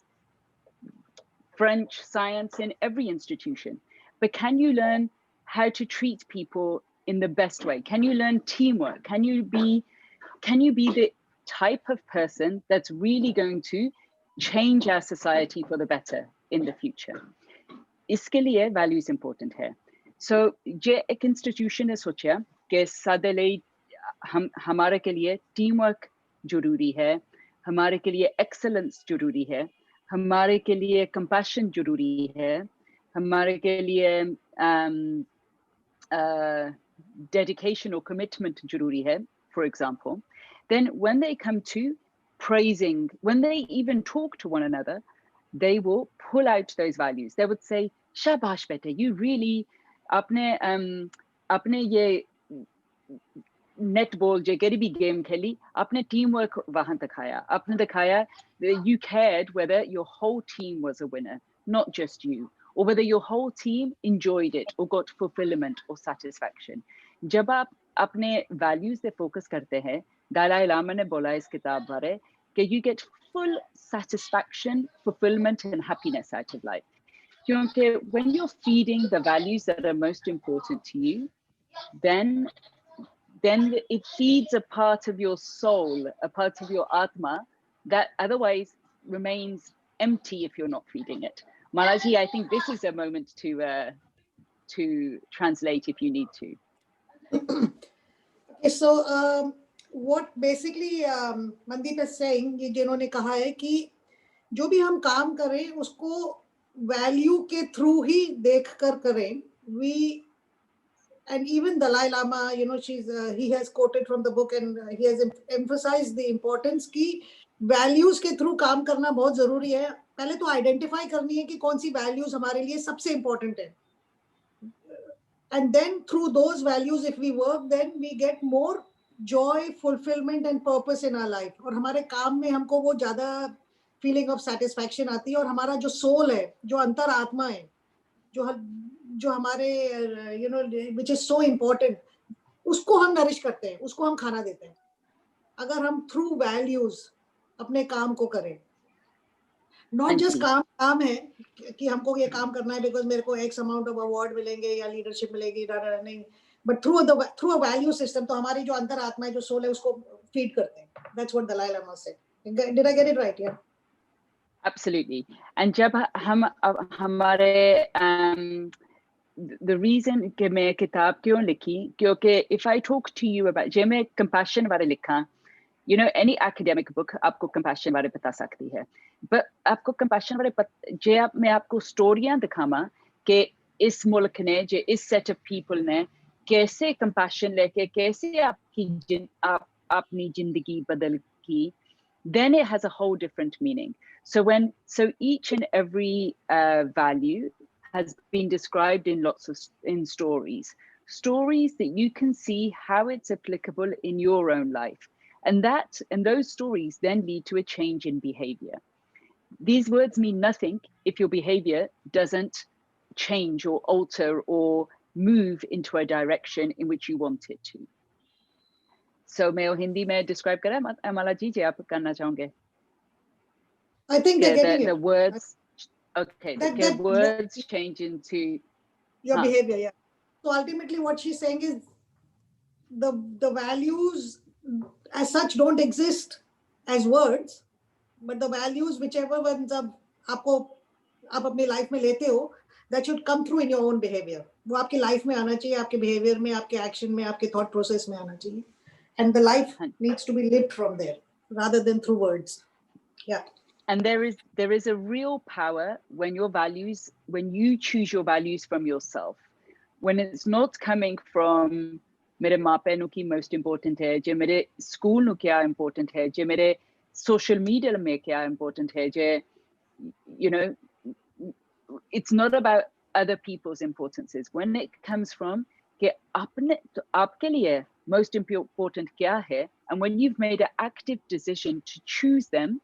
French, science in every institution. But can you learn how to treat people in the best way? Can you learn teamwork? Can you be the type of person that's really going to change our society for the better in the future? इसके लिए values important है. So जे एक institution ने सोचा कि सादे लिए हमारे के लिए teamwork जरूरी है, हमारे के लिए excellence जरूरी है. हमारे के लिए compassion जरूरी है हमारे के लिए dedication or commitment जरूरी है for example then when they come to praising when they even talk to one another they will pull out those values they would say shabash beta you really आपने ये netball जे केरी भी game खेली आपने team work वहां दिखाया आपने दिखाया you cared whether your whole team was a winner not just you or whether your whole team enjoyed it or got fulfillment or satisfaction जब आप अपने values पे focus करते हैं दलाई लामा ने बोला इस किताब बारे कि you get full satisfaction fulfillment and happiness out of life क्योंकि when you're feeding the values that are most important to you then it feeds a part of your soul, a part of your atma that otherwise remains empty if you're not feeding it. Malaji, I think this is a moment to translate if you need to. Okay, so what basically Mandeep is saying, ये जिन्होंने कहा है कि जो भी हम काम करें उसको वैल्यू के थ्रू ही देखकर करें. We and even Dalai Lama, he has quoted from the book and he has emphasized the importance कि values के through काम करना बहुत जरूरी है. पहले तो identify करनी है कि कौन सी values हमारे लिए सबसे important है. And then through those values, if we work, then we get more joy, fulfillment and purpose in our life. और हमारे काम में हमको वो ज़्यादा feeling of satisfaction आती है और हमारा जो soul है, जो अंतर आत्मा है, जो हमारे which is so important, उसको हम नरिश करते हैं, उसको हम खाना देते हैं. अगर हम through values अपने काम को करें, not just काम है कि हमको ये काम करना है because मेरे को X amount of award मिलेंगे या leadership मिलेगी, नहीं. but through a value system. तो हमारी जो अंतरात्मा है, जो सोल है, उसको feed करते हैं. That's what Dalai Lama said. Did I get it right? Yeah. Absolutely. And जब हम हमारे the reason कि मैं किताब क्यों लिखी, क्योंकि if I talk to you about, जे मैं compassion बारे लिखा, you know, any academic book आपको compassion बारे बता सकती है, but आपको compassion बारे जे मैं आपको स्टोरियां दिखामा कि इस मुल्क ने, जे इस set of people ने कैसे compassion लेके कैसे अपनी जिंदगी बदल की, then it has a whole different meaning. So each and every value has been described in in stories that you can see how it's applicable in your own life, and those stories then lead to a change in behavior. These words mean nothing if your behavior doesn't change or alter or move into a direction in which you want it to. So मैं हिंदी में describe करा, अमला जी जे आप करना चाहोगे? I think they're getting the it. words, okay, the words change into your behavior. Yeah. So ultimately what she's saying is the values as such don't exist as words, but the values, whichever ones आप अपनी life में लेते हो, that should come through in your own behavior. वो आपकी life में आना चाहिए, आपके behavior में, आपके action में, आपके thought process में आना चाहिए. And the life needs to be lived from there rather than through words. Yeah. And there is a real power when you choose your values from yourself, when it's not coming from मेरे माँ बहनों की most important है, जे मेरे school नु क्या important है, जे मेरे social media में क्या important है, जे, you know, it's not about other people's importances. When it comes from कि आपके लिए most important क्या है, and when you've made an active decision to choose them,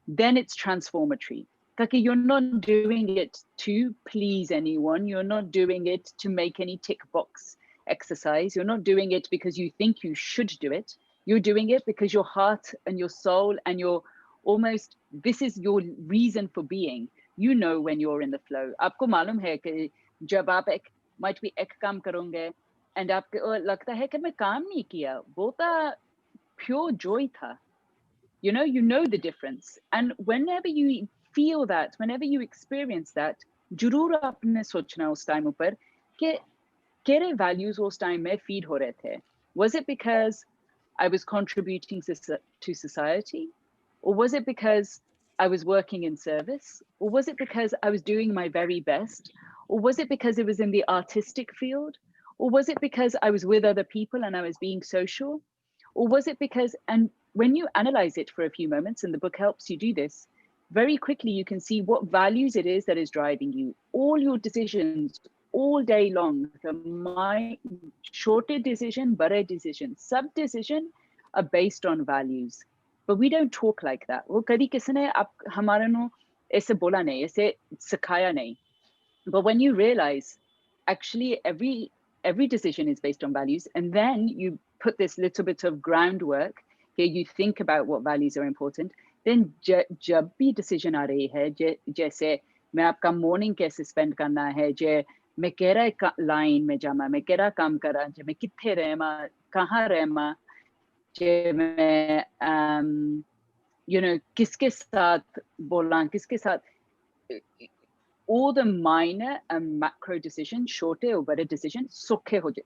then it's transformatory. Because you're not doing it to please anyone. You're not doing it to make any tick box exercise. You're not doing it because you think you should do it. You're doing it because your heart and your soul and this is your reason for being. You know when you're in the flow. आपको मालूम है कि जब आप might be एक काम करोगे and आपको लगता है कि मैं काम नहीं किया, वो तो pure joy था. You know the difference. And whenever you feel that, whenever you experience that, जरूर आपने सोचना उस time ऊपर कि केरे values उस time में feed हो रहे थे. Was it because I was contributing to society? Or was it because I was working in service? Or was it because I was doing my very best? Or was it because it was in the artistic field? Or was it because I was with other people and I was being social? Or was it because, and when you analyze it for a few moments, and the book helps you do this, very quickly you can see what values it is that is driving you. All your decisions, all day long, my shorter decision, bada decision, sub decision are based on values. But we don't talk like that. वो कभी किसी ने हमारे no ऐसे बोला नहीं, ऐसे सिखाया नहीं. But when you realize, actually every decision is based on values, and then you put this little bit of groundwork, okay, you think about what values are important, then जब भी decision आ रही है, जैसे मैं आपका morning कैसे spend करना है, जे मैं केरा line में जामा, मैं केरा काम करा, जे मैं कित्थे रहमा, कहाँ रहमा, जे मैं you know किसके साथ बोला, किसके साथ, all the minor and macro decisions, shorter or better decisions,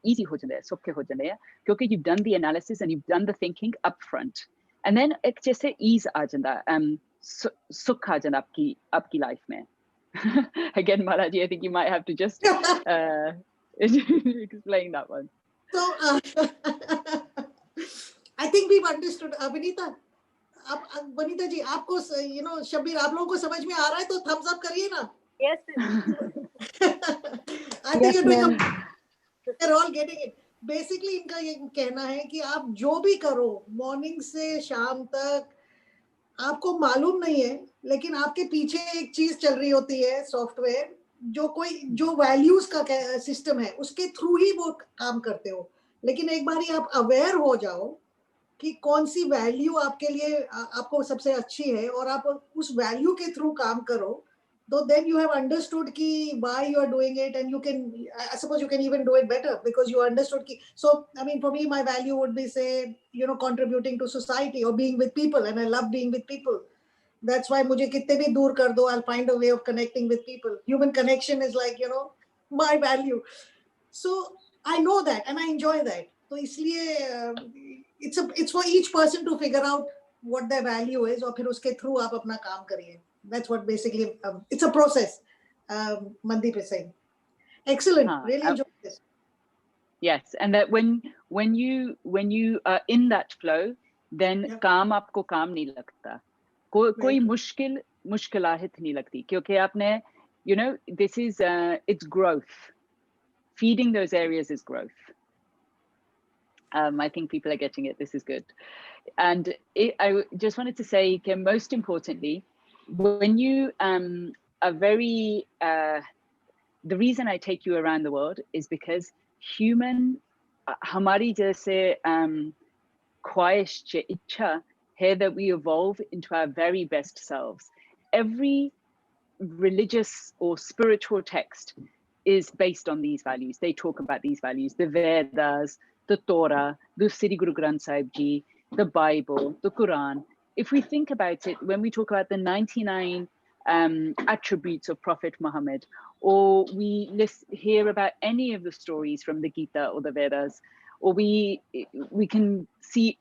easy ho jande hai, because you've done the analysis and you've done the thinking up front. And then ek jaise ease aa janda, sukh aa janda aapki life mein. Again, Malaji, I think you might have to just explain that one. So, I think we've understood. Vanita ji, आपको, you know, Shabir, आप लोगों को समझ में आ रहा है तो thumbs up करिए ना. Yes. I think you're doing they're all getting it. Basically, इनका ये कहना है कि आप जो भी करो, morning से शाम तक, आपको मालूम नहीं है, लेकिन आपके पीछे एक चीज चल रही होती है, सॉफ्टवेयर, जो values का सिस्टम है, उसके थ्रू ही वो काम करते हो. लेकिन एक बार ही आप अवेयर हो जाओ कि कौन सी वैल्यू आपके लिए आपको सबसे अच्छी है और आप उस वैल्यू के थ्रू काम करो, So then you have understood ki why you are doing it, and you can, I suppose you can even do it better because you understood ki. So I mean, for me, my value would be, say, you know, contributing to society or being with people, and I love being with people. That's why mujhe kitne bhi dur kar do, I'll find a way of connecting with people. Human connection is like, you know, my value. So I know that and I enjoy that. So isliye it's for each person to figure out what their value is, और फिर उसके through आप अपना काम करिए. That's what basically it's a process. Mandeep is saying. Excellent. Really enjoyed this. Yes, and that when you are in that flow, then काम आपको काम नहीं लगता. कोई मुश्किलात नहीं लगती क्योंकि आपने, you know, this is it's growth. Feeding those areas is growth. I think people are getting it. This is good. And I just wanted to say that most importantly, when you are very, the reason I take you around the world is because हमारी जैसे ख्वाहिश इच्छा है that we evolve into our very best selves. Every religious or spiritual text is based on these values. They talk about these values, the Vedas, the Torah, the Sri Guru Granth Sahib Ji, the Bible, the Quran. If we think about it, when we talk about the 99 attributes of Prophet Muhammad, or we hear about any of the stories from the Gita or the Vedas, or we can see,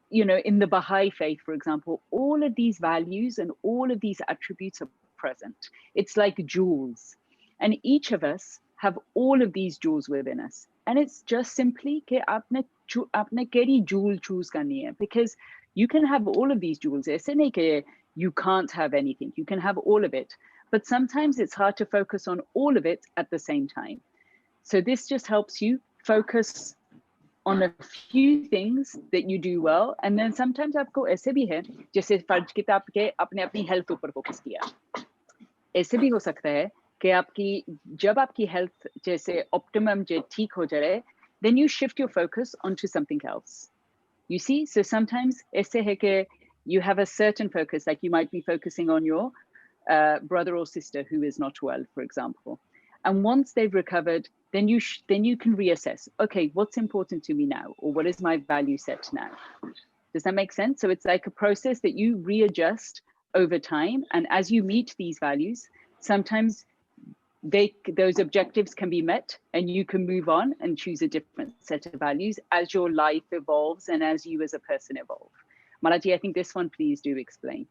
you know, in the Baha'i faith, for example, all of these values and all of these attributes are present. It's like jewels. And each of us have all of these jewels within us. And it's just simply कि आपने केरी jewel choose करनी है, because you can have all of these jewels. ऐसे नहीं कि you can't have anything. You can have all of it. But sometimes it's hard to focus on all of it at the same time. So this just helps you focus on a few things that you do well. And then sometimes आपको ऐसे भी है, जैसे फर्ज किताब के अपने अपनी health ऊपर focus किया. ऐसे भी हो सकता है कि आपकी जब आपकी health जैसे optimum जे ठीक हो जाए, then you shift your focus onto something else. You see, so sometimes ऐसे है कि you have a certain focus, like you might be focusing on your brother or sister who is not well, for example. And once they've recovered, then you can reassess, okay, what's important to me now? Or what is my value set now? Does that make sense? So it's like a process that you readjust over time. And as you meet these values, sometimes those objectives can be met and you can move on and choose a different set of values as your life evolves and as you as a person evolve. Malaji, I think this one, please do explain.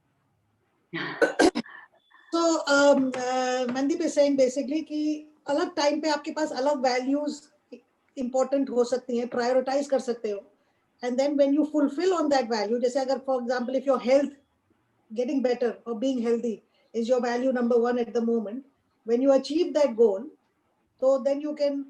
So Mandeep is saying basically कि अलग time पे आपके पास अलग values important हो सकती हैं, prioritize कर सकते हो. And then when you fulfill on that value, जैसे अगर for example if your health, getting better or being healthy is your value number one at the moment, when you achieve that goal, so then you can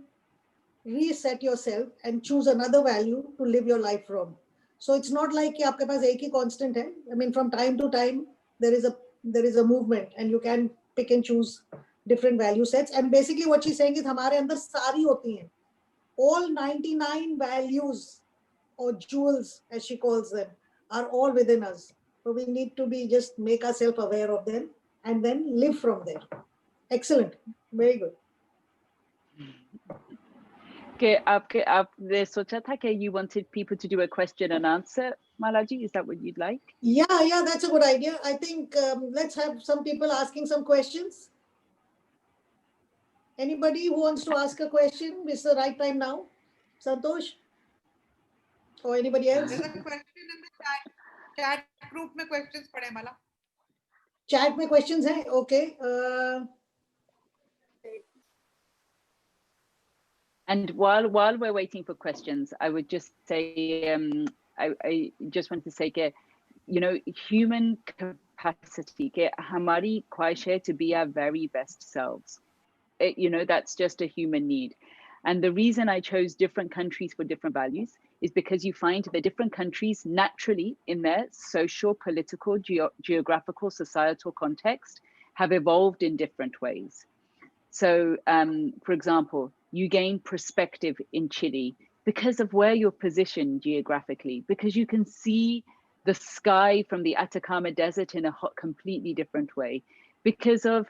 reset yourself and choose another value to live your life from. So it's not like कि आपके पास एक ही constant है. I mean, from time to time there is a movement and you can pick and choose different value sets. And basically what she's saying is हमारे अंदर सारी होती हैं. All 99 values or jewels, as she calls them, are all within us. So we need to just make ourselves aware of them and then live from there. Excellent. Very good. Okay, आपने सोचा था कि you wanted people to do a question and answer, Malaji? Is that what you'd like? Yeah, that's a good idea. I think let's have some people asking some questions. Anybody who wants to ask a question, it's the right time now. Santosh? Or anybody else? There's a question in the chat group में questions पड़े माला. Chat में questions हैं? Okay. And while we're waiting for questions, I would just say, I just want to say that, you know, human capacity, that hamari ख्वाहिश है to be our very best selves. You know, that's just a human need. And the reason I chose different countries for different values is because you find the different countries naturally in their social, political, geographical, societal context have evolved in different ways. So, for example, you gain perspective in Chile because of where you're positioned geographically, because you can see the sky from the Atacama Desert in a completely different way, because of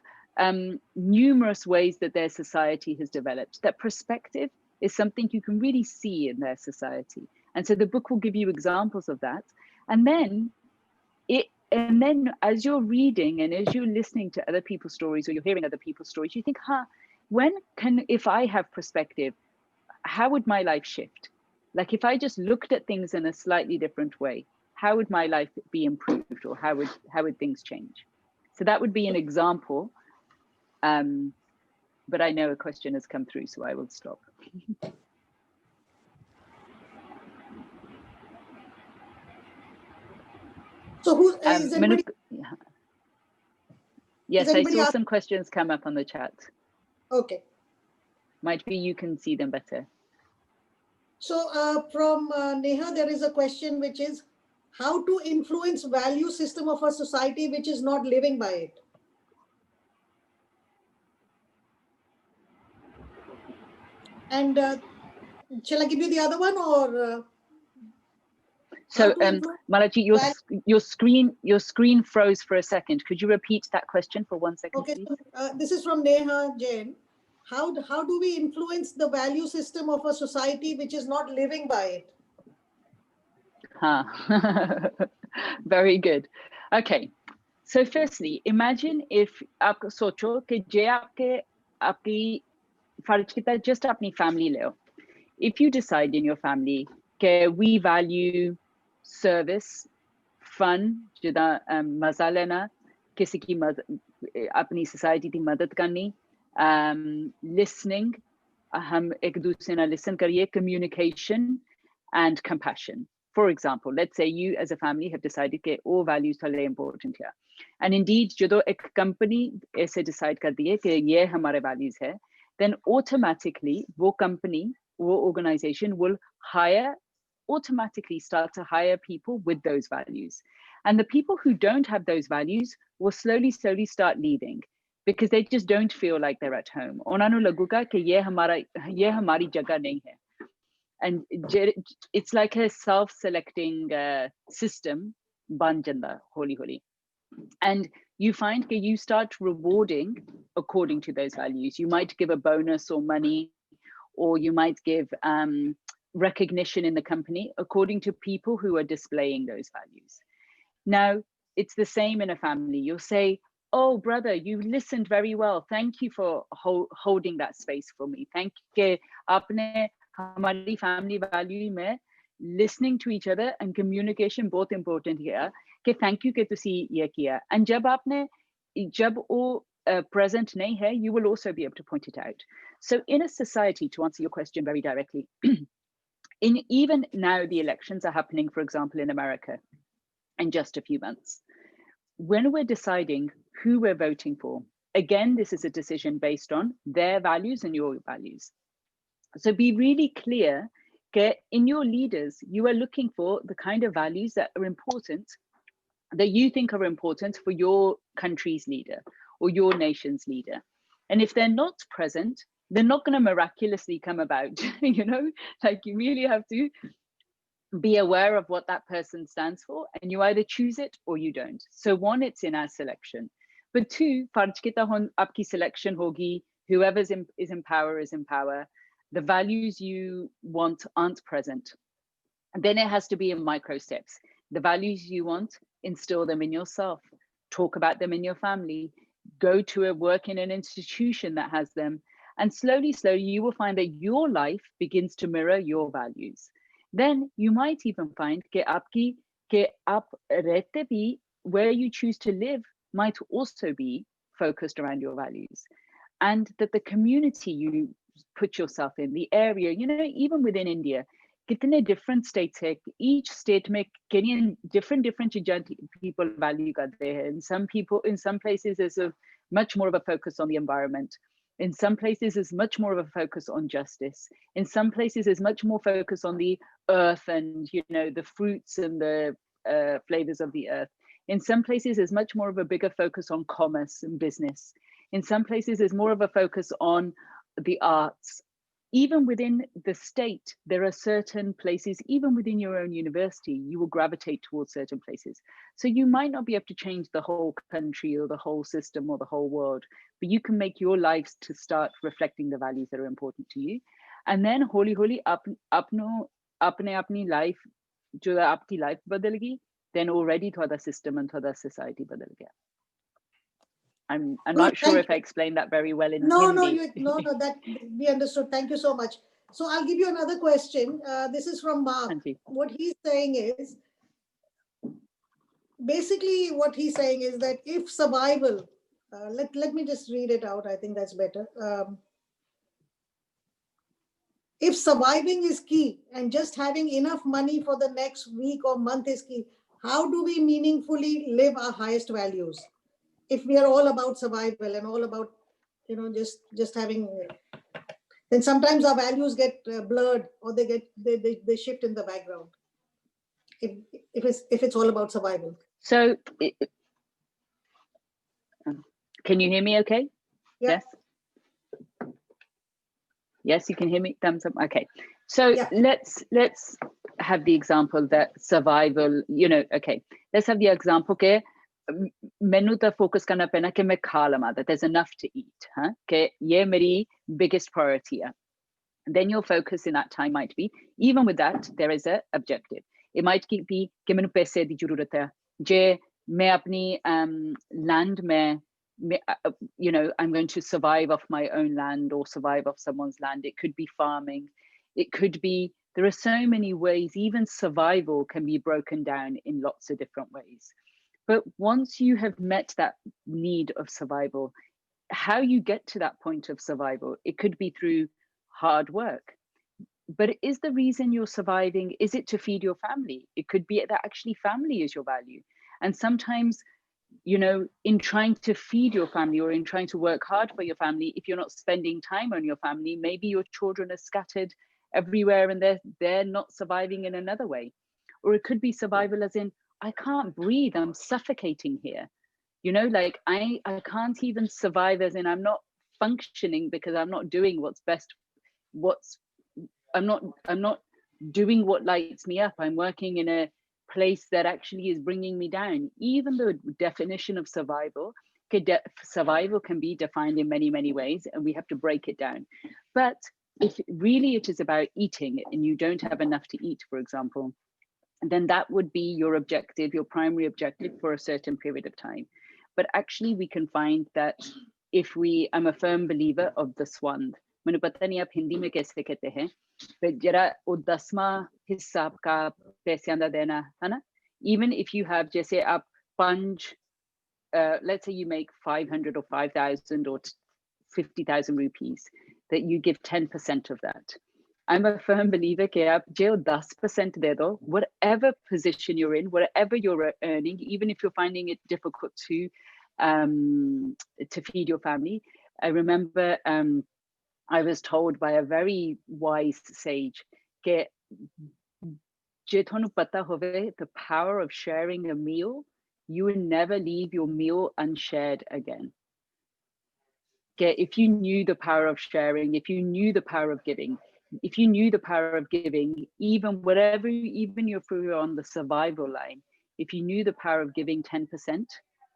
numerous ways that their society has developed. That perspective is something you can really see in their society. And so the book will give you examples of that. And then as you're reading and as you're listening to other people's stories or you're hearing other people's stories, you think, if I have perspective, how would my life shift? Like if I just looked at things in a slightly different way, how would my life be improved, or how would things change? So that would be an example. But I know a question has come through, so I will stop. So who is anybody? Yes, I saw some questions come up on the chat. Okay. Might be you can see them better. So from Neha, there is a question which is how to influence value system of a society which is not living by it. And shall I give you the other one, or? So, Malachi, your screen froze for a second. Could you repeat that question for 1 second, okay, please? so, this is from Neha Jain. How do we influence the value system of a society which is not living by it? Very good. Okay. So firstly, imagine if आप सोचो कि जे आपकी फर्ज कितना just अपनी family ले. If you decide in your family that we value service, fun, जिदा मजा लेना, किसी की अपनी society की मदद करनी, listening, हम एक दूसरे ना listen करिए, communication and compassion. For example, let's say you as a family have decided that all values are important here. And indeed, जो एक company ऐसे decide कर दिए कि ये हमारे values है, then automatically वो company, वो organization will automatically start to hire people with those values. And the people who don't have those values will slowly start leaving because they just don't feel like they're at home. उन्हें लगेगा कि ये हमारी जगह नहीं है. And it's like a self-selecting system, ban janda, holi. And you find that you start rewarding according to those values. You might give a bonus or money, or you might give recognition in the company according to people who are displaying those values. Now, it's the same in a family. You'll say, oh, brother, you listened very well. Thank you for holding that space for me. Thank you. Aapne hamari family value mein listening to each other and communication both important here. कि thank you कि तुसी ये किया. And जब वो present नहीं है, you will also be able to point it out. So in a society, to answer your question very directly, even now the elections are happening, for example, in America in just a few months. When we're deciding who we're voting for, again, this is a decision based on their values and your values. So be really clear that in your leaders, you are looking for the kind of values that are important, that you think are important for your country's leader or your nation's leader. And if they're not present, they're not going to miraculously come about, you know, like you really have to be aware of what that person stands for, and you either choose it or you don't. So one, it's in our selection. But two, farj kita aapki selection hogi, whoever is in power is in power. The values you want aren't present. And then it has to be in micro steps. The values you want, instill them in yourself, talk about them in your family, go to work in an institution that has them. And slowly, you will find that your life begins to mirror your values. Then you might even find that where you choose to live might also be focused around your values. And that the community you put yourself in, the area, you know, even within India, kitne different states hai, each state mein different people value karte hain. In some places there's much more of a focus on the environment. In some places there's much more of a focus on justice. In some places there's much more focus on the earth and, you know, the fruits and the flavors of the earth. In some places there's much more of a bigger focus on commerce and business. In some places there's more of a focus on the arts. even within the state, there are certain places, even within your own university, you will gravitate towards certain places. So you might not be able to change the whole country or the whole system or the whole world, but you can make your lives to start reflecting the values that are important to you. And then holi holi apne life, jo aapki life badal gayi, then already thoda system and thoda society badal gaya. I'm Good, not sure thank if I explained that very well in No, Hindi. no, that we understood. Thank you so much. So I'll give you another question. This is from Mark. Hanji. What he's saying is, basically what he's saying is that if survival, let me just read it out. I think that's better. If surviving is key and just having enough money for the next week or month is key, how do we meaningfully live our highest values? If we are all about survival and all about, just having, then sometimes our values get blurred, or they shift in the background. If it's all about survival. So, can you hear me okay? Yeah. Yes? Yes, you can hear me? Thumbs up. Okay. So Yeah. let's have the example that survival, okay. Let's have the example ke menu ta focus karna pena ke main kha lama, that there's enough to eat, huh? Ke ye meri biggest priority hai. Then your focus in that time might be, even with that, there is a objective. It might be ke menu paise di zarurat hai. Je main apni land mein, I'm going to survive off my own land or survive off someone's land. It could be farming. It could be, there are so many ways, even survival can be broken down in lots of different ways. But once you have met that need of survival, how you get to that point of survival, it could be through hard work. But is the reason you're surviving, is it to feed your family? It could be that actually family is your value. And sometimes, in trying to feed your family or in trying to work hard for your family, if you're not spending time on your family, maybe your children are scattered everywhere and they're not surviving in another way. Or it could be survival as in, I can't breathe, I'm suffocating here. Like I can't even survive as in I'm not functioning because I'm not doing what's best. I'm not doing what lights me up. I'm working in a place that actually is bringing me down. Even the definition of survival can be defined in many, many ways, and we have to break it down. But if really it is about eating and you don't have enough to eat, for example, then that would be your objective, your primary objective for a certain period of time. But actually we can find that I'm a firm believer of the swand. मैंने पता नहीं आप हिंदी में कैसे कहते हैं, but जरा वो 10वां हिस्सा आपका पैसों दा देना है ना. Even if you have, जैसे आप 5, let's say you make 500 or 5,000 or 50,000 rupees, that you give 10% of that. I'm a firm believer कि आप जो 10% दे दो, whatever position you're in, whatever you're earning, even if you're finding it difficult to feed your family. I remember I was told by a very wise sage कि जे थोनू पता होवे the power of sharing a meal, you will never leave your meal unshared again. Okay, if you knew the power of sharing, if you knew the power of giving, even if you're on the survival line, if you knew the power of giving 10%,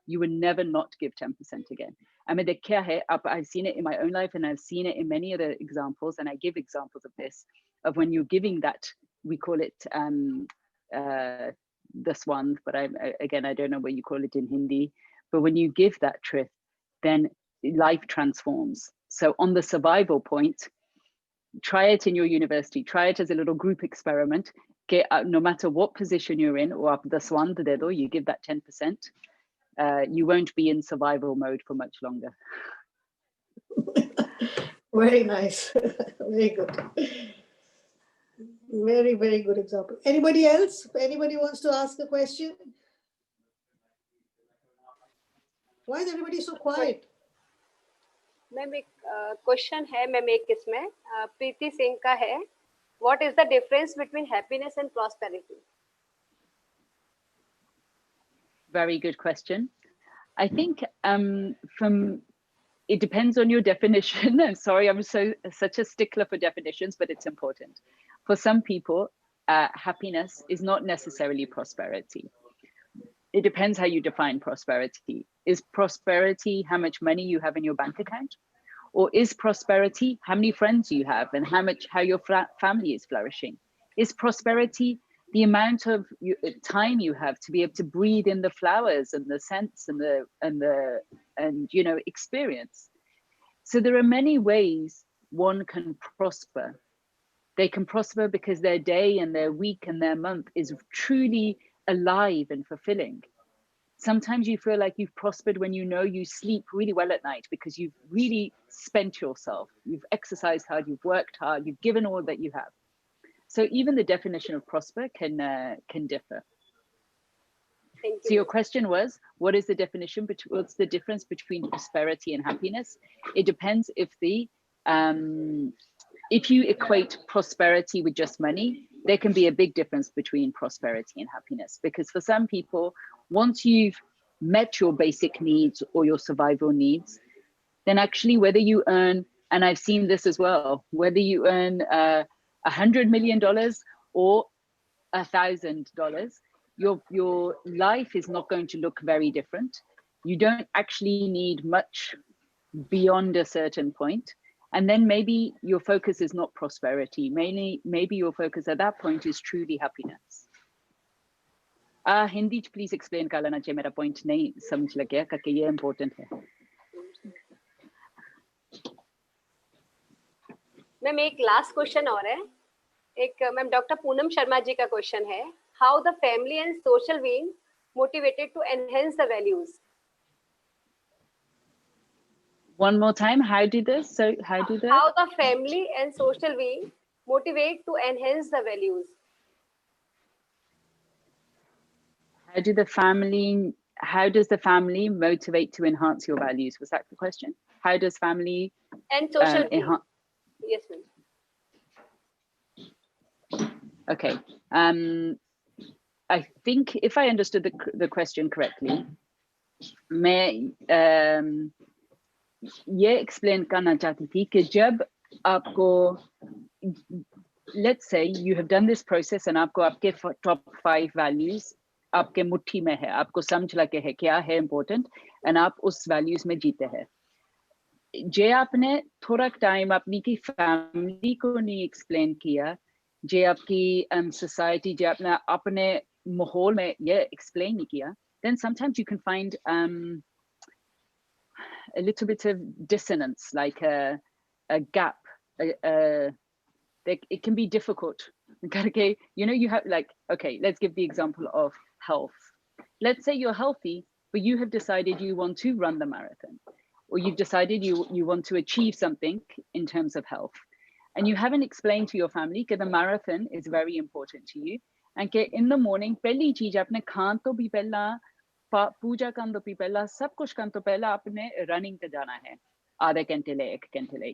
you would never not give 10% again. I mean, I've seen it in my own life and I've seen it in many other examples, and I give examples of this, of when you're giving that, we call it this one, but I don't know what you call it in Hindi, but when you give that truth, then life transforms. So on the survival point, try it in your university, try it as a little group experiment. Okay, no matter what position you're in, or up the swan, you give that 10%, you won't be in survival mode for much longer. Very nice. Very good. Very, very good example. Anybody else? Anybody wants to ask a question? Why is everybody so quiet? Ma'am एक question है ma'am, एक इसमें प्रीति सिंह का है, what is the difference between happiness and prosperity? Very good question. I think it depends on your definition. I'm sorry, I'm such a stickler for definitions, but it's important. For some people, happiness is not necessarily prosperity. It depends how you define prosperity. Is prosperity how much money you have in your bank account? Or is prosperity how many friends you have and how your family is flourishing? Is prosperity the amount of time you have to be able to breathe in the flowers and the scents and you know, experience? So there are many ways one can prosper. They can prosper because their day and their week and their month is truly alive and fulfilling. Sometimes you feel like you've prospered when you know you sleep really well at night because you've really spent yourself. You've exercised hard, you've worked hard, you've given all that you have. So even the definition of prosper can differ. Thank you. So your question was, what is the definition? What's the difference between prosperity and happiness? It depends if you equate prosperity with just money, there can be a big difference between prosperity and happiness. Because for some people, once you've met your basic needs or your survival needs, then actually whether you earn, and I've seen this as well, whether you earn $100 million or $1,000, your life is not going to look very different. You don't actually need much beyond a certain point. And then maybe your focus is not prosperity. Maybe your focus at that point is truly happiness. Hindi, please explain कर लेना चाहिए, मेरा point नहीं समझ लग गया क्योंकि ये important है. मैम एक लास्ट क्वेश्चन और है, एक मैम डॉक्टर पूनम शर्मा जी का क्वेश्चन है, how the family and social being motivated to enhance the values. One more time, how do the how the family and social being motivate to enhance the values. How does the family motivate to enhance your values? Was that the question? How does family and social being? Yes, ma'am. Okay. I think if I understood the question correctly, मैं ये explain करना चाहती थी कि जब आपको, let's say you have done this process and आपको आपके top 5 values आपके मुट्ठी में है, आपको समझ लगे है क्या है important and आप उस values में जीते हैं. जे आपने थोड़ा टाइम अपनी की फैमिली को नहीं explain किया, जे आपकी society, जे आपने अपने माहौल में ये explain नहीं किया, then sometimes you can find a little bit of dissonance, like a gap. It can be difficult. Okay, you know, you have like, okay, let's give the example of health. Let's say you're healthy, but you have decided you want to run the marathon, or you've decided you want to achieve something in terms of health, and you haven't explained to your family that the marathon is very important to you, and in the morning, पहली चीज आपने खान तो भी पहला, पूजा करने तो भी पहला, सब कुछ करने तो पहला आपने रनिंग पे जाना है, आधे घंटे ले, 1 घंटे ले.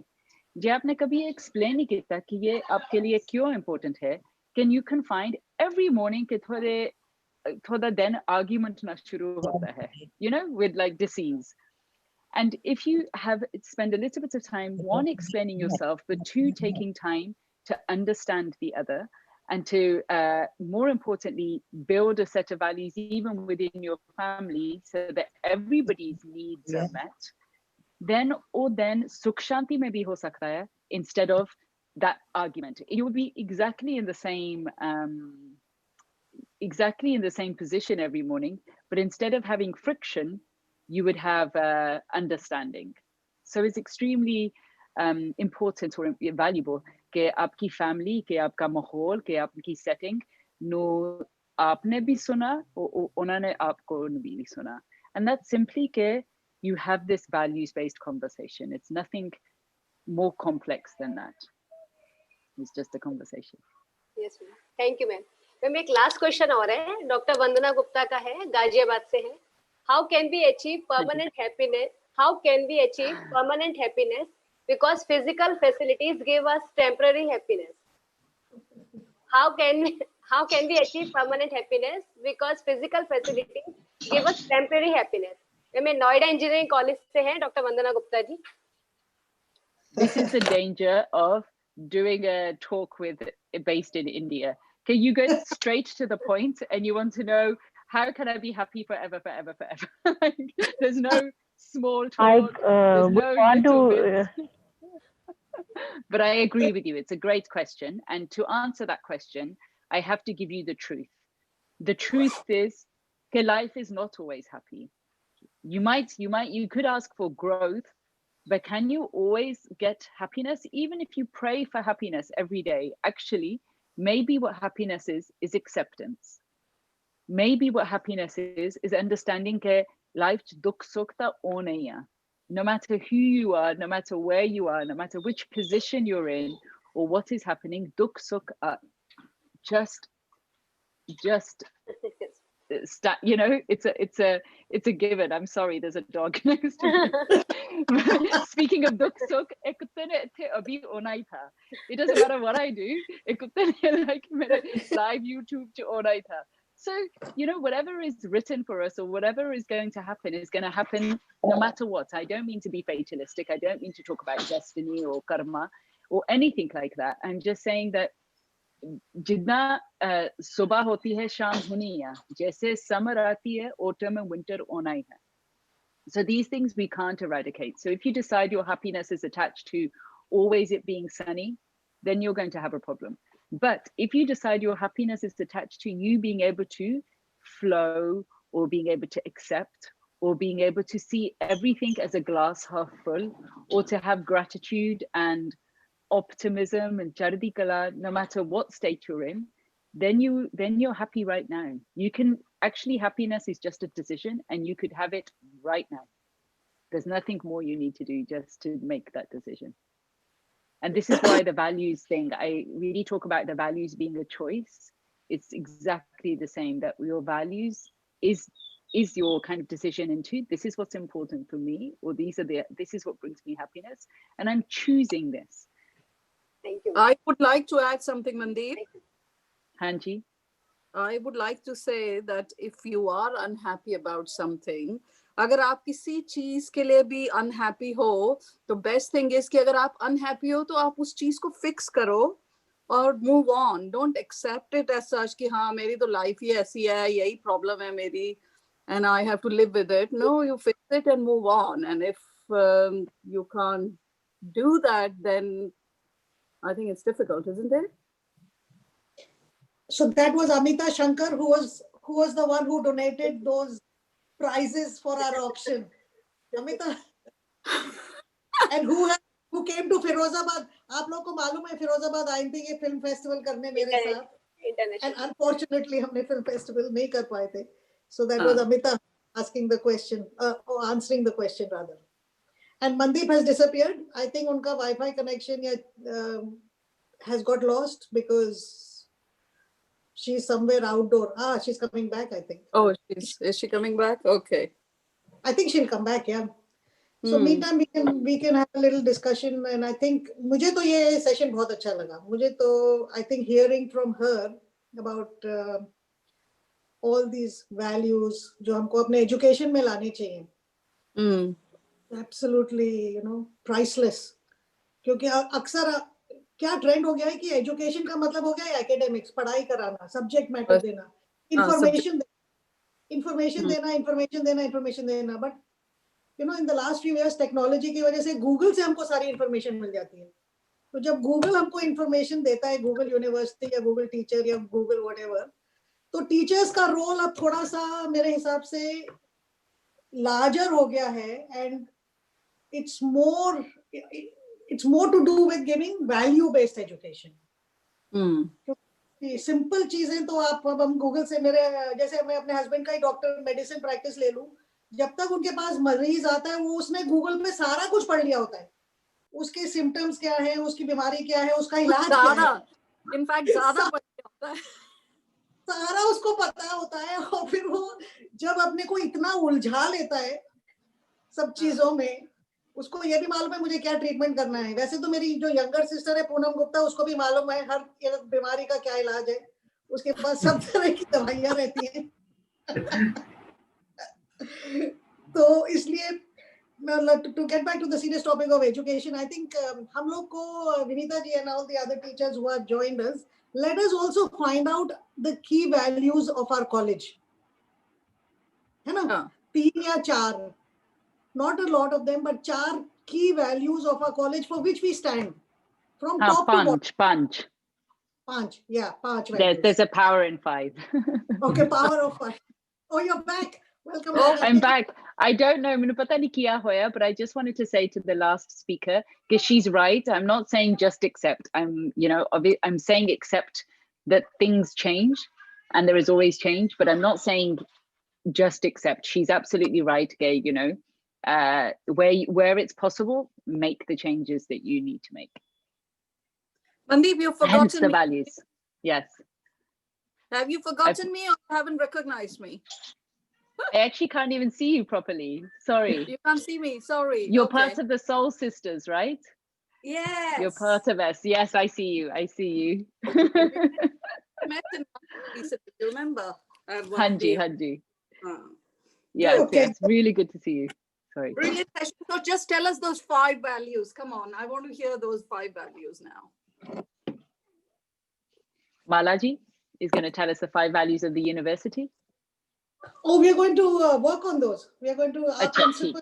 जे आपने कभी एक्सप्लेन नहीं किया कि ये आपके लिए क्यों इम्पोर्टेंट है, can you can find every morning के थोड़ा दिन argument ना शुरू होता है, you know, with like disease. And if you spend a little bit of time, 1, explaining yourself, but 2, taking time to understand the other, and to more importantly build a set of values even within your family so that everybody's needs are met, then sukh shanti mein bhi ho sakta hai, instead of that argument. You would be exactly in the same position every morning, but instead of having friction, you would have understanding. So it's extremely important or valuable कि आपकी family, कि आपका माहौल, कि आपकी setting no आपने भी सुना और उन्होंने आपको भी सुना. And that's simply कि you have this values based conversation. It's nothing more complex than that. It's just a conversation. Yes, ma'am. Thank you, ma'am. Ma'am एक लास्ट क्वेश्चन और है, डॉक्टर वंदना गुप्ता का है, गाजियाबाद से है. How can we achieve permanent happiness? How can we achieve permanent happiness? Because physical facilities give us temporary happiness. How can we achieve permanent happiness? Because physical facilities give us temporary happiness. मैं Noida engineering college से हैं, doctor Vandana Gupta ji. This is the danger of doing a talk based in India. Okay, you go straight to the point and you want to know, how can I be happy forever, forever, forever? There's no small talk. There's no little bits. But I agree with you. It's a great question. And to answer that question, I have to give you the truth. The truth is that life is not always happy. You could ask for growth, but can you always get happiness? Even if you pray for happiness every day, actually, maybe what happiness is acceptance. Maybe what happiness is understanding that life dukh sukh ta ho nahi hai. No matter who you are, no matter where you are, no matter which position you're in or what is happening, dukh sukh just you know, it's a given. I'm sorry, there's a dog next to me. Speaking of dukh sukh, ek kutte ne ithe abhi hona hi tha. It doesn't matter what I do, ek kutte ne like mere live YouTube to hona hi tha. So, you know, whatever is written for us or whatever is going to happen is going to happen no matter what. I don't mean to be fatalistic. I don't mean to talk about destiny or karma or anything like that. I'm just saying that जितना सुबह होती है शाम होनी है, जैसे summer आती है autumn and winter होना ही है. So these things we can't eradicate. So if you decide your happiness is attached to always it being sunny, then you're going to have a problem. But if you decide your happiness is attached to you being able to flow or being able to accept or being able to see everything as a glass half full or to have gratitude and optimism and chardi kala, no matter what state you're in, then you're happy right now. You can actually, happiness is just a decision and you could have it right now. There's nothing more you need to do just to make that decision. And this is why the values thing, I really talk about the values being a choice. It's exactly the same, that your values is your kind of decision into this is what's important for me, or this is what brings me happiness, and I'm choosing this. Thank you. I would like to add something, Mandeep. Hanji? I would like to say that if you are unhappy about something, अगर आप किसी चीज के लिए भी unhappy हो, तो best thing is कि अगर आप unhappy हो तो आप उस चीज को fix करो और move on. Don't accept it as such कि हाँ मेरी तो life ही ऐसी है, यही problem है मेरी, and I have to live with it. No, you fix it and move on. And if you can't do that, then I think it's difficult, isn't it? So that was Amita Shankar, who was the one who donated those prizes for our auction. Amita, and who came to Firozabad. आप लोग को मालूम है फिरोजाबाद आई थी ये film festival करने मेरे साथ. And unfortunately हमने film festival नहीं कर पाए थे. So that was Amita asking the question, or answering the question rather. And Mandeep has disappeared. I think unka Wi-Fi connection has got lost because she's somewhere outdoor. She's coming back, I think. Oh, is she coming back? Okay. I think she'll come back, yeah. So meantime we can have a little discussion, and I think मुझे तो ये session बहुत अच्छा लगा. मुझे तो I think hearing from her about all these values जो हमको अपने education में लाने चाहिए. Absolutely, you know, priceless. क्योंकि अक्सर क्या ट्रेंड हो गया है कि एजुकेशन का मतलब हो गया है एकेडमिक्स, पढ़ाई कराना, सब्जेक्ट मैटर देना, इंफॉर्मेशन देना. But you know in the last few years technology की वजह से गूगल से हमको सारी इंफॉर्मेशन मिल जाती है. तो जब गूगल हमको इंफॉर्मेशन देता है, गूगल यूनिवर्सिटी या गूगल टीचर या गूगल व्हाटएवर, तो टीचर्स का रोल अब थोड़ा सा मेरे हिसाब से लार्जर हो गया है. And it's more to do with giving value based education. Simple चीजें तो आप अब हम गूगल से, मेरे जैसे मैं अपने हस्बैंड का ही डॉक्टर मेडिसिन प्रैक्टिस ले लूं, जब तक उनके पास मरीज आता है वो उसने गूगल पे सारा कुछ पढ़ लिया होता है. उसके सिम्टम्स क्या है, उसकी बीमारी क्या है, उसका इलाज क्या है, इनफैक्ट ज्यादा पढ़ लिया होता है, सारा उसको पता होता है. और फिर वो जब अपने को इतना उलझा लेता है सब चीजों में, उसको ये भी मालूम है मुझे क्या ट्रीटमेंट करना है. वैसे तो मेरी जो यंगर सिस्टर है पूनम गुप्ता, उसको भी मालूम है हर बीमारी का क्या इलाज है, उसके पास सब तरह की दवाइयां रहती हैं. तो इसलिए to get back to the serious topic of education, I think हम लोग को Vinita ji and all the other teachers who have joined us, let us also find out the key values of our college. है ना? 3 या 4, not a lot of them, but 4 key values of our college for which we stand from top to bottom. 5, yeah, 5 values. There's a power in 5. Okay, power of 5. Oh, you're back. Welcome. I'm back. I don't know, but I just wanted to say to the last speaker, because she's right. I'm not saying just accept. I'm saying accept that things change and there is always change, but I'm not saying just accept. She's absolutely right, Gay, where it's possible, make the changes that you need to make. Mandeep, you've forgotten Hence the me. values. Yes. Have you forgotten me or haven't recognized me? I actually can't even see you properly. Sorry. You can't see me. Sorry. You're part of the Soul Sisters, right? Yes. You're part of us. Yes, I see you. I see you. Met in recently, you remember? Hanji. Uh, Yes, okay. yes. Really good to see you. Sorry. Brilliant session. So just tell us those 5 values. Come on. I want to hear those 5 values now. Malaji is going to tell us the 5 values of the university. Oh, we are going to work on those. We are going to, our Achha, principal,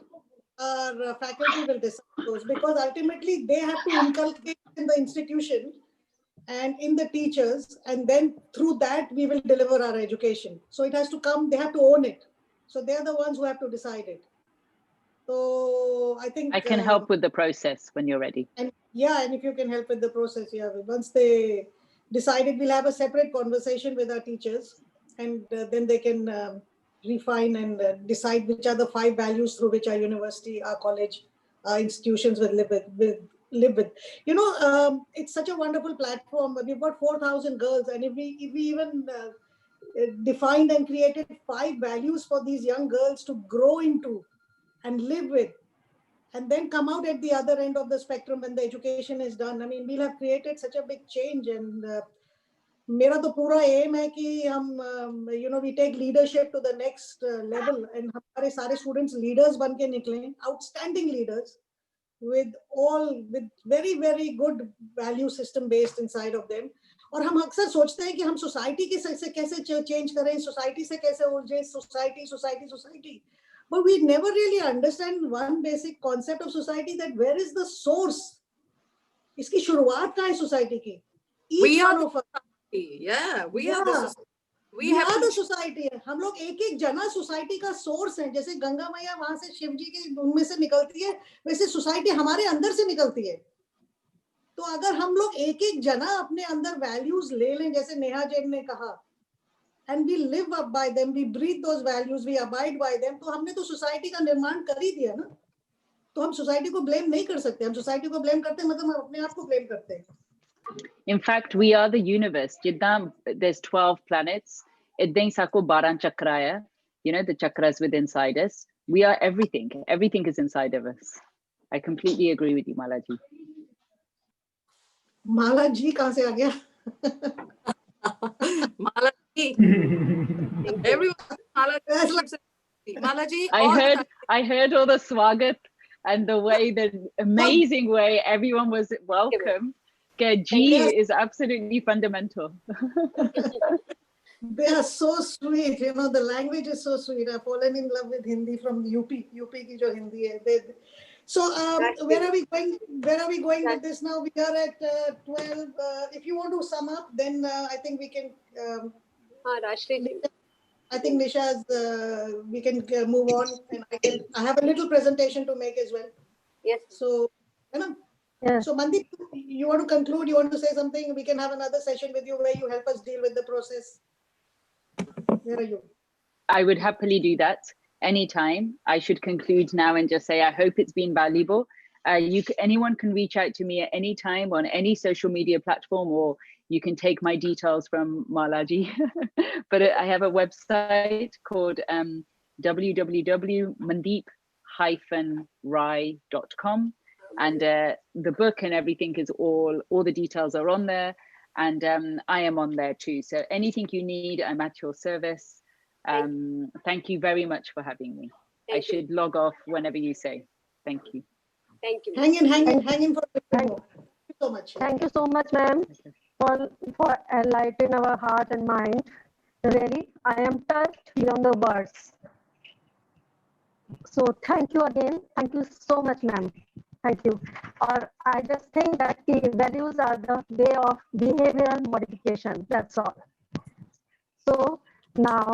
our faculty will decide those, because ultimately they have to inculcate in the institution and in the teachers, and then through that we will deliver our education. So it has to come, they have to own it. So they are the ones who have to decide it. So I think I can help with the process when you're ready. And yeah, and if you can help with the process, yeah. Once they decide it, we'll have a separate conversation with our teachers, and then they can refine and decide which are the 5 values through which our university, our college, our institutions will live with. It's such a wonderful platform. We've got 4,000 girls, and if we even defined and created 5 values for these young girls to grow into and live with, and then come out at the other end of the spectrum when the education is done. I mean, we'll have created such a big change. And मेरा तो पूरा aim है कि हम we take leadership to the next level, and हमारे सारे students leaders बन के निकलें, outstanding leaders with very very good value system based inside of them. और हम अक्सर सोचते हैं कि हम सोसाइटी के से कैसे चेंज करें, सोसाइटी से कैसे उलझे, society. But we never really understand one basic concept of society, that where is the source? इसकी शुरुआत कहाँ है सोसाइटी की? We are the society. Yeah, we are the society. We are the society. हम लोग एक जना सोसाइटी का सोर्स है. जैसे गंगा मैया वहां से शिव जी के उनमें से निकलती है, वैसे सोसाइटी हमारे अंदर से निकलती है. तो अगर हम लोग एक जना अपने अंदर वैल्यूज ले लें, जैसे नेहा जैन ने कहा, and we live up by them, we breathe those values, we abide by them, तो हमने तो सोसाइटी का निर्माण कर ही दिया ना. तो हम सोसाइटी को ब्लेम नहीं कर सकते. हम सोसाइटी को ब्लेम करते हैं मतलब हम अपने आप को ब्लेम करते हैं. In fact, we are the universe. There's 12 planets. The chakras within inside us. We are everything. Everything is inside of us. I completely agree with you, Malaji. Malaji कहाँ से आ गया? Malaji. Everyone. Malaji. I heard all the swagat and the amazing way everyone was welcome. G is absolutely fundamental. They are so sweet. The language is so sweet. I've fallen in love with Hindi from UP. UP की जो हिंदी है. So where are we going? Where are we going with this now? We are at 12. If you want to sum up, then I think we can. I think Nisha's. We can move on, and I have a little presentation to make as well. Yes. So, Yeah. So Mandeep, you want to conclude? You want to say something? We can have another session with you where you help us deal with the process. Where are you? I would happily do that anytime. I should conclude now and just say I hope it's been valuable. Anyone can reach out to me at any time on any social media platform, or you can take my details from Malaji. But I have a website called www.mandeep-rai.com. And the book and everything is all the details are on there, and I am on there too. So anything you need, I'm at your service. Thank you very much for having me. I should log off whenever you say. Thank you. Thank you. Hang in for a bit more. Thank you so much. Thank you so much, ma'am, for enlightening our heart and mind. Really, I am touched beyond the words. So thank you again. Thank you so much, ma'am. Thank you. Or I just think that the values are the way of behavioral modification. That's all. So now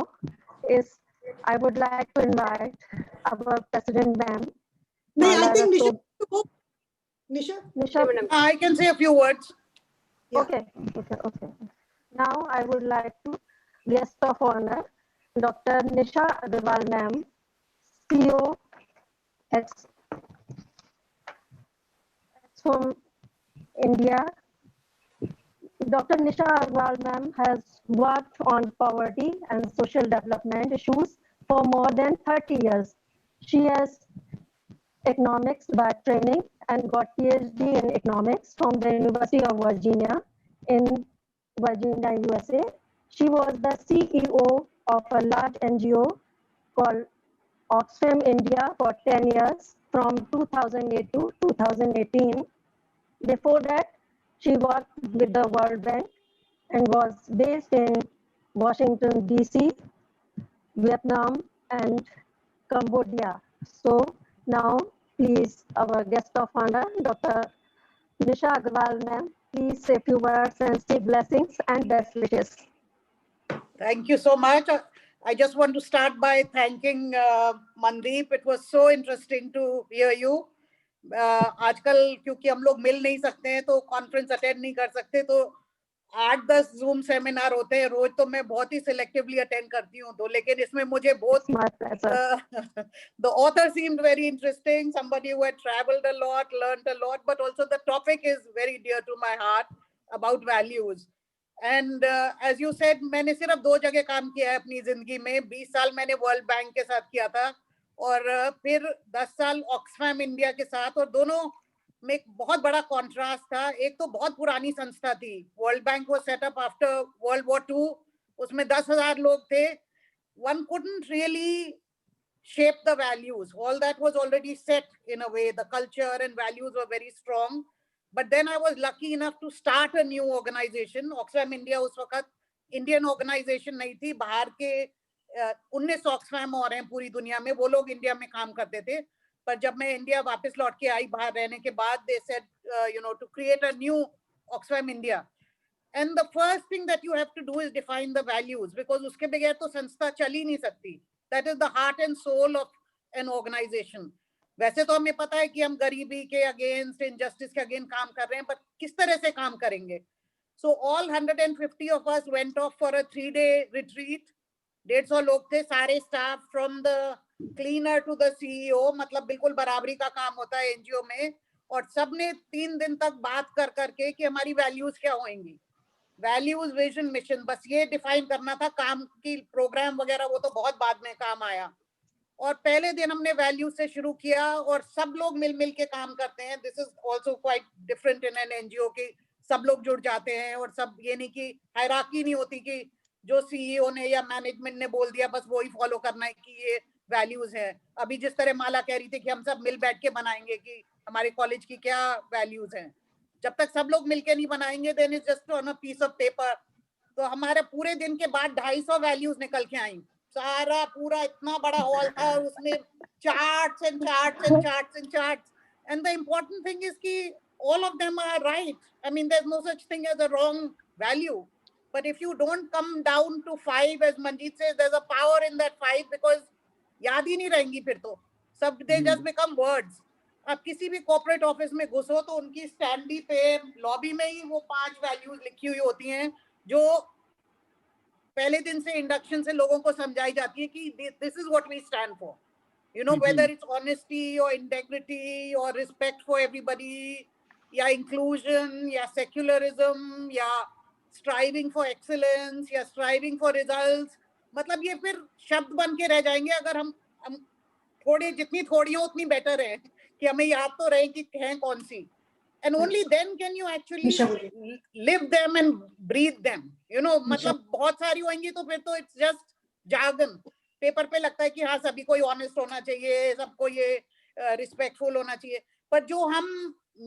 I would like to invite our president, ma'am. No, I think Nisha. I can say a few words. Yeah. Okay. Now I would like to guest of honor, Dr. Nisha Agrawal, ma'am, CEO from India. Dr. Nisha Agrawal, ma'am, has worked on poverty and social development issues for more than 30 years. She has economics by training and got PhD in economics from the University of Virginia in Virginia, USA. She was the CEO of a large NGO called Oxfam India for 10 years from 2008 to 2018. Before that, she worked with the World Bank and was based in Washington, D.C., Vietnam, and Cambodia. So now, please, our guest of honor, Dr. Nisha Agrawal, ma'am, please say a few words and say blessings and best wishes. Thank you so much. I just want to start by thanking Mandeep. It was so interesting to hear you. आजकल क्योंकि हम लोग मिल नहीं सकते हैं तो conference attend नहीं कर सकते, तो 8-10 जूम सेमिनार होते हैं रोज, तो मैं बहुत ही सिलेक्टिवली अटेंड करती हूँ, तो लेकिन इसमें मुझे बहुत the author seemed very interesting, somebody who had traveled a lot, learned a lot, but also the topic is very dear to my heart about values. And as you said, मैंने सिर्फ 2 जगह काम किया है अपनी जिंदगी में. 20 साल मैंने वर्ल्ड बैंक के साथ किया था और फिर 10 साल ऑक्सफैम इंडिया के साथ, और दोनों में एक बहुत बड़ा कॉन्ट्रास्ट था. एक तो बहुत पुरानी संस्था थी, world bank was set up after world war 2, उसमें 10,000 लोग थे. One couldn't really shape the values. All that was already set in a way. The culture and values were very strong. But then I was lucky enough to start a new organization. Oxfam India उस वक्त Indian organisation नहीं थी, बाहर के 19 Oxfam और हैं पूरी दुनिया में, वो लोग इंडिया में काम करते थे. पर जब मैं इंडिया वापस लौट के आई बाहर रहने के बाद, they said to create a new Oxfam India. And the first thing that you have to do is define the values, because उसके बगैर तो संस्था चल ही नहीं सकती. That is the heart and soul of an organization. वैसे तो हमें पता है कि हम गरीबी के अगेंस्ट, इनजस्टिस के अगेंस्ट काम कर रहे हैं, पर किस तरह से काम करेंगे? So all 150 of us went off for a 3-day retreat. 150 लोग थे, सारे staff, from the cleaner to the CEO, मतलब बिल्कुल बराबरी का काम होता है एनजीओ में. और सबने 3 दिन तक बात कर करके कि हमारी वैल्यूज क्या होंगी, वैल्यूज, विजन, मिशन, बस ये डिफाइन करना था. काम की प्रोग्राम वगैरह वो तो बहुत बाद में काम आया. और पहले दिन हमने वैल्यूज से शुरू किया और सब लोग मिल के काम करते हैं. This is also quite different in an NGO की सब लोग जुड़ जाते हैं और सब, ये नहीं कि हायरार्की नहीं होती कि जो सीईओ ने या मैनेजमेंट ने बोल दिया बस वही फॉलो करना है कि ये वैल्यूज है. अभी जिस तरह माला कह रही थी कि हम सब मिल बैठ के बनाएंगे कि हमारे कॉलेज की क्या वैल्यूज हैं, जब तक सब लोग मिलके नहीं बनाएंगे then it's just on a piece of paper. तो हमारे पूरे दिन के बाद 250 वैल्यूज निकल के आई. सारा पूरा इतना बड़ा हॉल था और उसमें charts and charts and charts and charts. And the important thing is कि all of them are right. I mean, there's no such thing as a wrong value. But if you don't come down to 5, as Manjeet says, there's a power in that 5, because याद ही नहीं रहेंगी फिर तो सब, they just become words. आप किसी भी corporate office में घुसो तो उनकी स्टैंडी पे लॉबी में ही वो 5 वैल्यूज लिखी हुई होती हैं जो पहले दिन से इंडक्शन से लोगों को समझाई जाती है कि this is what we stand for. whether it's honesty or integrity or respect for everybody, या inclusion, या secularism, या striving for excellence, या striving for results. मतलब ये फिर शब्द बन के रह जाएंगे अगर हम थोड़ी, जितनी थोड़ी हो उतनी बेटर है कि हमें याद तो रहे कि हैं कौन सी. And only then can you actually live them and breathe them. मतलब बहुत सारी होंगी तो फिर तो it's just jargon. पेपर पे लगता है कि हाँ सभी को ऑनेस्ट होना चाहिए, सबको ये रिस्पेक्टफुल होना चाहिए, पर जो हम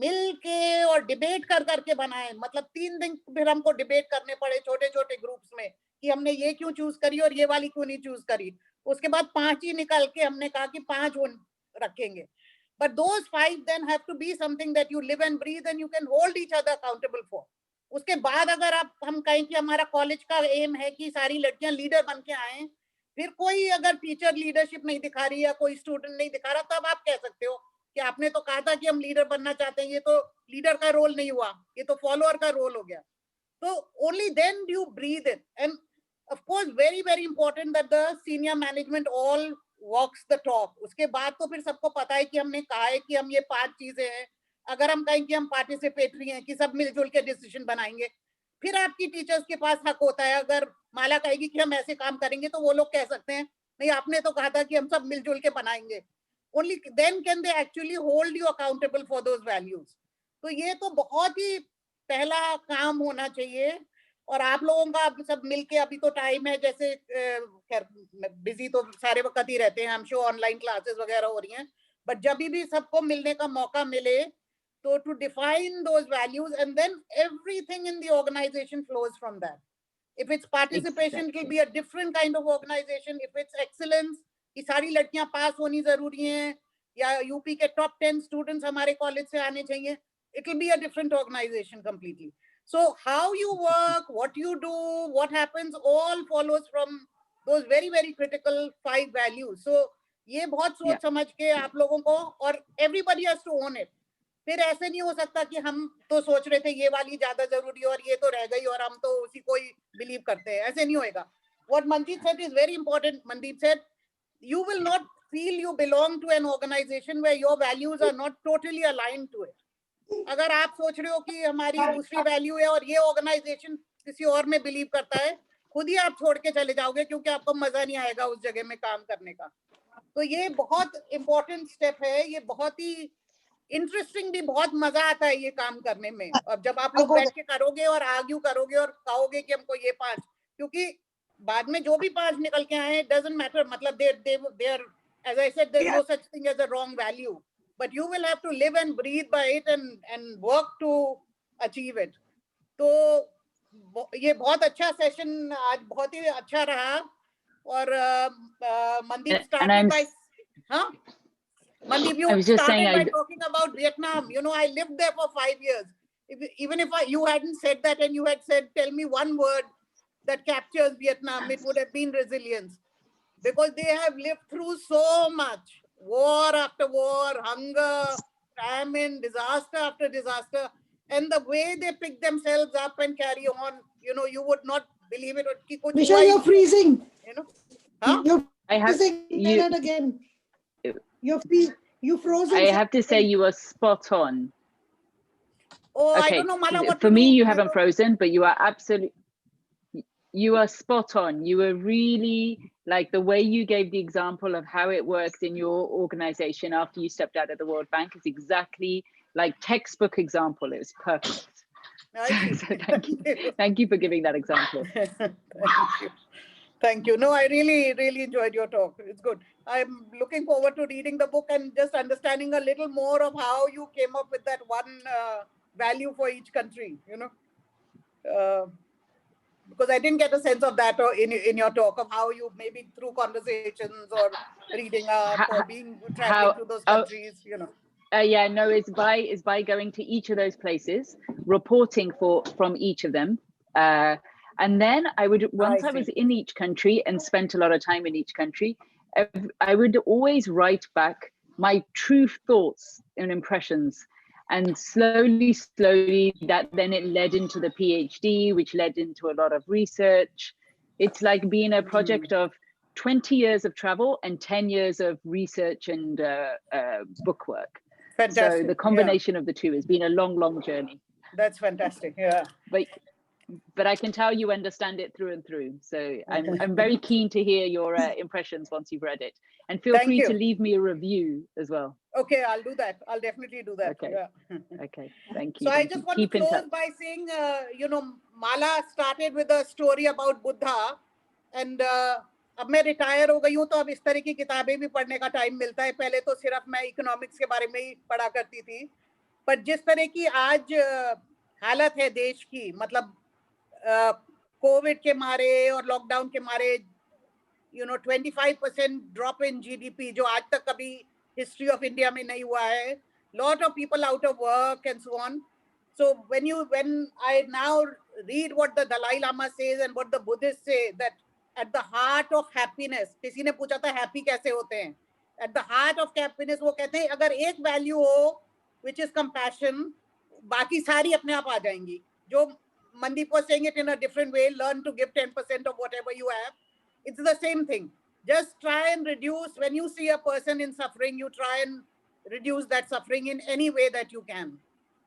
मिल के और डिबेट कर करके बनाए, मतलब 3 दिन फिर हमको डिबेट करने पड़े छोटे छोटे ग्रुप्स में कि हमने ये क्यों चूज करी और ये वाली क्यों नहीं चूज करी, उसके बाद 5 ही निकल के हमने कहा कि 5 रखेंगे. But those 5 then have to be something that you live and breathe and you can hold each other accountable for. उसके बाद अगर हम कहें कि हमारा कॉलेज का एम है कि सारी लड़कियां लीडर बन के आए, फिर कोई अगर टीचर लीडरशिप नहीं दिखा रही है, कोई स्टूडेंट नहीं दिखा रहा, तब आप कह सकते हो कि आपने तो कहा था कि हम लीडर बनना चाहते हैं, ये तो लीडर का रोल नहीं हुआ, ये तो फॉलोअर का रोल हो गया. तो only then do you breathe it. And of course very very important that the senior management all walks the talk. उसके बाद तो फिर सबको पता है कि हमने कहा है कि हम ये 5 चीजें हैं. अगर हम कहें कि हम पार्टिसिपेटरी हैं, कि सब मिलजुल के डिसीजन बनाएंगे, फिर आपकी टीचर्स के पास हक होता है. अगर माला कहेगी कि हम ऐसे काम करेंगे, तो वो लोग कह सकते हैं नहीं आपने तो कहा था कि हम सब मिलजुल के बनाएंगे. Only then can they actually hold you accountable for those values. तो ये तो बहुत ही पहला काम होना चाहिए. और आप लोगों का सब मिलके, अभी तो टाइम है, जैसे खैर बिजी तो सारे वक्त ही रहते हैं, हम श्योर ऑनलाइन क्लासेस वगैरह हो रही हैं, बट जब भी सबको मिलने का मौका मिले, तो to define those values and then everything in the organisation flows from that. If it's participation, it will be a different kind of organization. If it's excellence, कि सारी लड़कियां पास होनी जरूरी हैं, या यूपी के टॉप 10 स्टूडेंट्स हमारे कॉलेज से आने चाहिए, it will be a different organization completely. So how you work, what you do, what happens, all follows from those very very critical 5 values. So ये बहुत सोच समझ के आप लोगों को, और everybody has to own it. फिर ऐसे नहीं हो सकता कि हम तो सोच रहे थे ये वाली ज्यादा जरूरी और ये तो रह गई और हम तो उसी को ही बिलीव करते हैं, ऐसे नहीं होएगा. What Manjeet said is very important. Mandeep said, you will not feel you belong to an organization where your values are not totally aligned to it. अगर आप सोच रहे हो कि हमारी दूसरी वैल्यू है और ये ऑर्गेनाइजेशन किसी और में बिलीव करता है, खुद ही आप छोड़ के चले जाओगे, क्योंकि आपको मजा नहीं आएगा उस जगह में काम करने का. तो ये बहुत इंपॉर्टेंट स्टेप है, ये बहुत ही इंटरेस्टिंग भी, बहुत मजा आता है ये काम करने में. और जब आप लोग बैठ के करोगे और आर्ग्यू करोगे और कहोगे कि हमको ये 5, क्योंकि बाद में जो भी 5 निकल के आए, doesn't matter, मतलब they're as I said, there's no such thing as a wrong value, but you will have to live and breathe by it and work to achieve it. तो ये बहुत अच्छा सेशन आज, बहुत ही अच्छा रहा. और मनदीप started by, हाँ Mandeep, you started by talking about Vietnam. You know, I lived there for 5 years. Even if you hadn't said that and you had said, tell me one word that captures Vietnam, it would have been resilience. Because they have lived through so much. War after war, hunger, famine, disaster after disaster. And the way they pick themselves up and carry on, you know, you would not believe it. Michelle, you're freezing. You know? Huh? You're freezing again. You frozen. I have to say you are spot on. Oh, okay. I don't know, Mala, what for me, you haven't frozen, but you are absolutely, you are spot on. You were really, like, the way you gave the example of how it worked in your organization after you stepped out of the World Bank is exactly like textbook example. It was perfect. So thank you for giving that example. Thank you. Thank you. No, I really, really enjoyed your talk. It's good. I'm looking forward to reading the book and just understanding a little more of how you came up with that one value for each country, you know. Because I didn't get a sense of that in your talk, of how you, maybe through conversations or reading up or traveling to those countries, you know. Yeah, no, it's by going to each of those places, reporting from each of them. And then I would, once I was in each country and spent a lot of time in each country, I would always write back my true thoughts and impressions. And slowly, that then it led into the PhD, which led into a lot of research. It's like being a project of 20 years of travel and 10 years of research and book work. Fantastic. So the combination of the two has been a long, long journey. That's fantastic. Yeah. But I can tell you understand it through and through. So I'm very keen to hear your impressions once you've read it. And feel free to leave me a review as well. Okay, I'll do that. I'll definitely do that. Okay. Yeah. Okay, thank you. So I just want to close by saying, you know, Mala started with a story about Buddha, and अब मैं retire हो गई हूँ तो अब इस तरह की किताबें भी पढ़ने का टाइम मिलता है. पहले तो सिर्फ मैं इकोनॉमिक्स के बारे में ही पढ़ा करती थी. पर जिस तरह की आज हालत है देश की, मतलब कोविड के मारे और लॉकडाउन के मारे, 25% ड्रॉप इन जीडीपी जो आज तक कभी हिस्ट्री ऑफ इंडिया में नहीं हुआ है. Lot of people out of work and so on. So when I now read what the Dalai Lama says and what the Buddhists say, that at the heart of happiness, किसी ने पूछा था happy कैसे होते हैं, at the heart of happiness वो कहते हैं अगर एक value हो which is compassion, बाकी सारी अपने आप आ जाएंगी. जो Mandeep was saying it in a different way, learn to give 10% of whatever you have. It's the same thing. Just try and reduce, when you see a person in suffering, you try and reduce that suffering in any way that you can.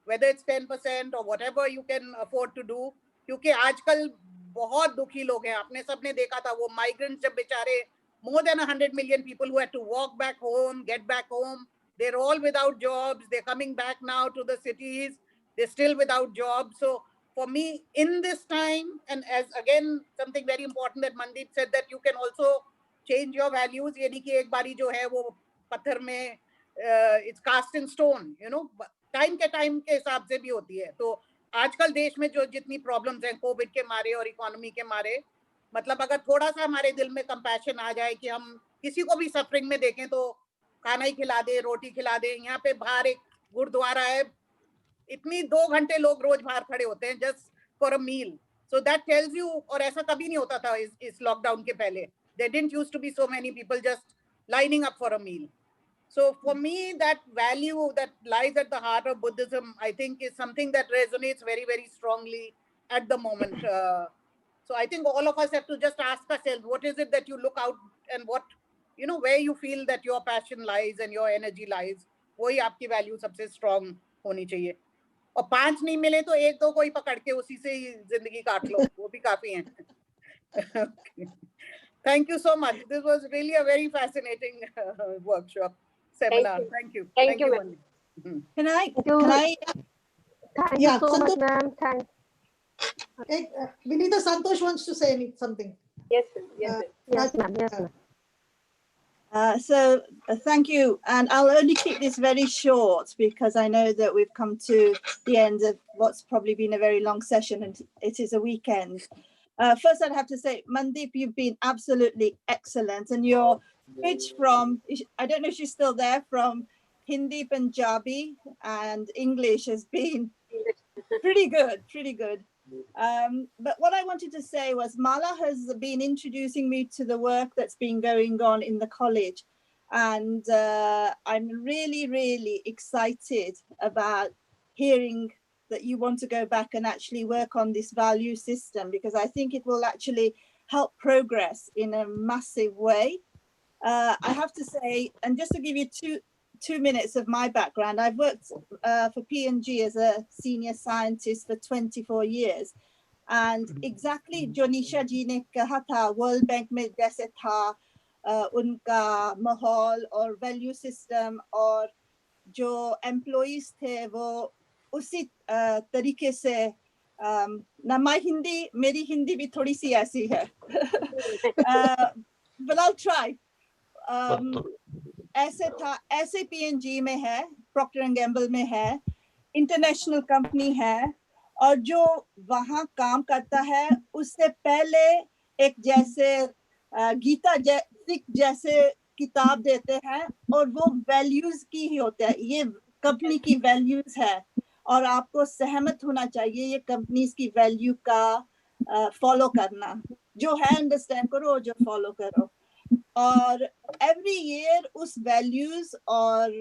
Whether it's 10% or whatever you can afford to do. क्योंकि आजकल बहुत दुखी लोग हैं. आपने सबने देखा था वो migrants जब बेचारे, more than 100 million people who had to walk back home, get back home. They're all without jobs. They're coming back now to the cities. They're still without jobs. So for me, in this time, and as again something very important that Mandeep said, that you can also change your values. ये नहीं कि एक बारी जो है वो पत्थर में it's cast in stone, time के हिसाब से भी होती है. तो आजकल देश में जो जितनी प्रॉब्लम्स हैं कोविड के मारे और इकोनॉमी के मारे, मतलब अगर थोड़ा सा हमारे दिल में कंपैशन आ जाए कि हम किसी को भी सफरिंग में देखें तो खाना ही खिला दे, रोटी खिला दे. यहाँ पे बाहर एक गुरुद्वारा है, इतनी 2 घंटे लोग रोज बाहर खड़े होते हैं just for a meal. So that tells you, और ऐसा कभी नहीं होता था इस लॉकडाउन के पहले. There didn't used to be so many people just lining up for a meal. So for me, that value that lies at the heart of Buddhism, I think, is something that resonates very, very strongly at the moment. So I think all of us have to just ask ourselves, what is it that you look out and what, where you feel that your passion lies and your energy lies. वही आपकी value सबसे strong होनी चाहिए. और 5 नहीं मिले तो 1-2 कोई पकड़ के उसी से ही जिंदगी काट लो, वो भी काफी हैं. Okay. Thank you so much. This was really a very fascinating workshop. Semilar. Thank you. Thank you, ma'am. Can I? Thank you so much, ma'am. Vinita, Santosh wants to say something. Yes, sir. Yes, sir. Yes, ma'am. Yes, ma'am. So thank you, and I'll only keep this very short because I know that we've come to the end of what's probably been a very long session, and it is a weekend. First, I'd have to say, Mandeep, you've been absolutely excellent, and your switch from, I don't know if she's still there, from Hindi, Punjabi and English has been pretty good, pretty good. But what I wanted to say was Mala has been introducing me to the work that's been going on in the college. And I'm really, really excited about hearing that you want to go back and actually work on this value system, because I think it will actually help progress in a massive way. I have to say, and just to give you two minutes of my background, I've worked for P&G as a senior scientist for 24 years. And exactly जो निशा जी ने कहा था, world bank में जैसे था उनका माहौल और वैल्यू सिस्टम और जो एम्प्लॉइज थे वो उसी तरीके से ना मेरी हिंदी भी थोड़ी सी ऐसी है but I'll try. ऐसे था, ऐसे P&G में है, Procter & Gamble में है, इंटरनेशनल कंपनी है, और जो वहाँ काम करता है उससे पहले एक जैसे गीता जैसे किताब देते हैं और वो वैल्यूज की ही होते हैं. ये कंपनी की वैल्यूज है और आपको सहमत होना चाहिए ये कंपनीज की वैल्यू का फॉलो करना. जो है अंडरस्टैंड करो, जो फॉलो करो. और एवरी ईयर उस वैल्यूज और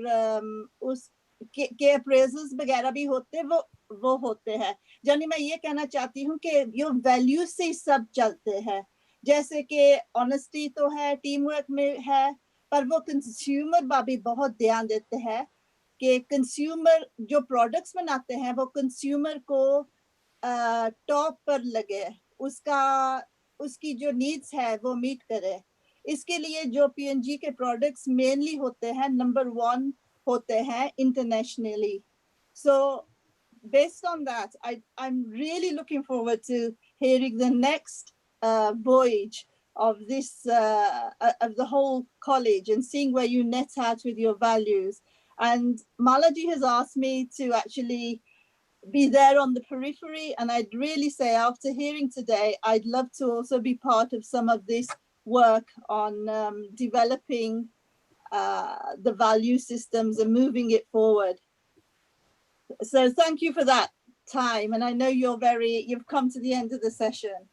उस के अप्रेजल्स वगैरह भी होते, वो होते हैं. यानी मैं ये कहना चाहती हूँ कि ये वैल्यूज से सब चलते हैं. जैसे कि ऑनेस्टी तो है, टीम वर्क में है, पर वो कंज्यूमर पर भी बहुत ध्यान देते हैं कि कंज्यूमर जो प्रोडक्ट्स बनाते हैं वो कंज्यूमर को टॉप पर लगे, उसकी जो नीड्स है वो मीट करे. इसके लिए जो P&G के प्रोडक्ट्स मेनली होते हैं, नंबर 1 होते हैं internationally. So based on that, I'm really looking forward to hearing the next voyage of this, of the whole college, and seeing where you net out with your values. And Malaji has asked me to actually be there on the periphery, and I'd really say, after hearing today, I'd love to also be part of some of this work on developing the value systems and moving it forward. So thank you for that time, and I know you've come to the end of the session.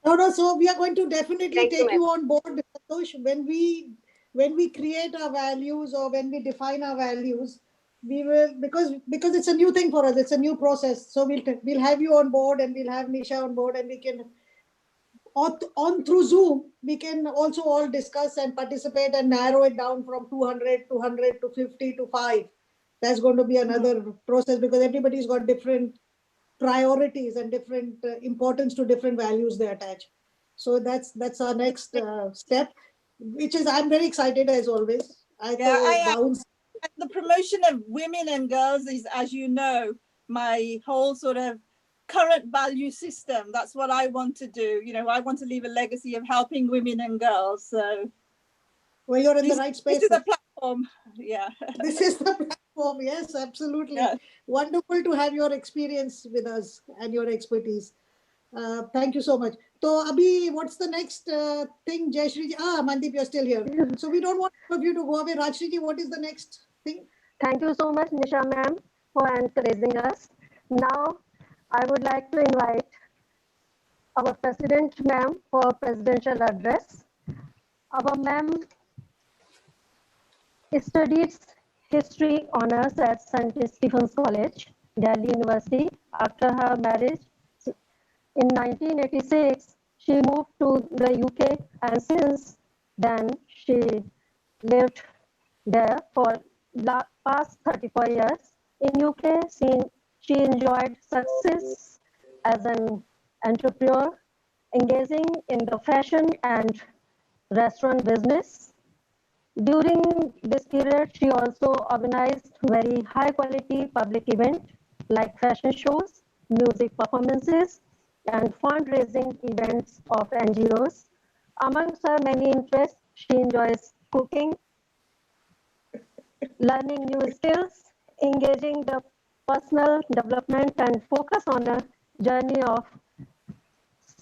No, so we are going to definitely Thank you, take you on board, Santosh. When we create our values or when we define our values, we will, because it's a new thing for us, it's a new process. So we'll have you on board, and we'll have Nisha on board, and we can on through Zoom, we can also all discuss and participate and narrow it down from 200 to 50 to 5. That's going to be another process, because everybody's got different priorities and different importance to different values they attach. So that's our next step, which is, I'm very excited as always. The promotion of women and girls is, as you know, my whole sort of current value system. That's what I want to do. You know, I want to leave a legacy of helping women and girls. So, well, you're in the right space. This is the platform. Yeah. This is the platform. Yes, absolutely. Yeah. Wonderful to have your experience with us and your expertise. Thank you so much. So, Abhi, what's the next thing, Jayashree? Mandeep, you're still here. So we don't want all of you to go away. Rajshri ji, what is the next thing? Thank you so much, Nisha ma'am, for encouraging us. Now, I would like to invite our President ma'am for presidential address. Our ma'am studied history honors at St. Stephen's College, Delhi University. After her marriage in 1986, she moved to the UK, and since then she lived there for the past 34 years. In UK, she enjoyed success as an entrepreneur, engaging in the fashion and restaurant business. During this period, she also organized very high quality public events like fashion shows, music performances, and fundraising events of NGOs. Amongst her many interests, she enjoys cooking, learning new skills, engaging the personal development, and focus on a journey of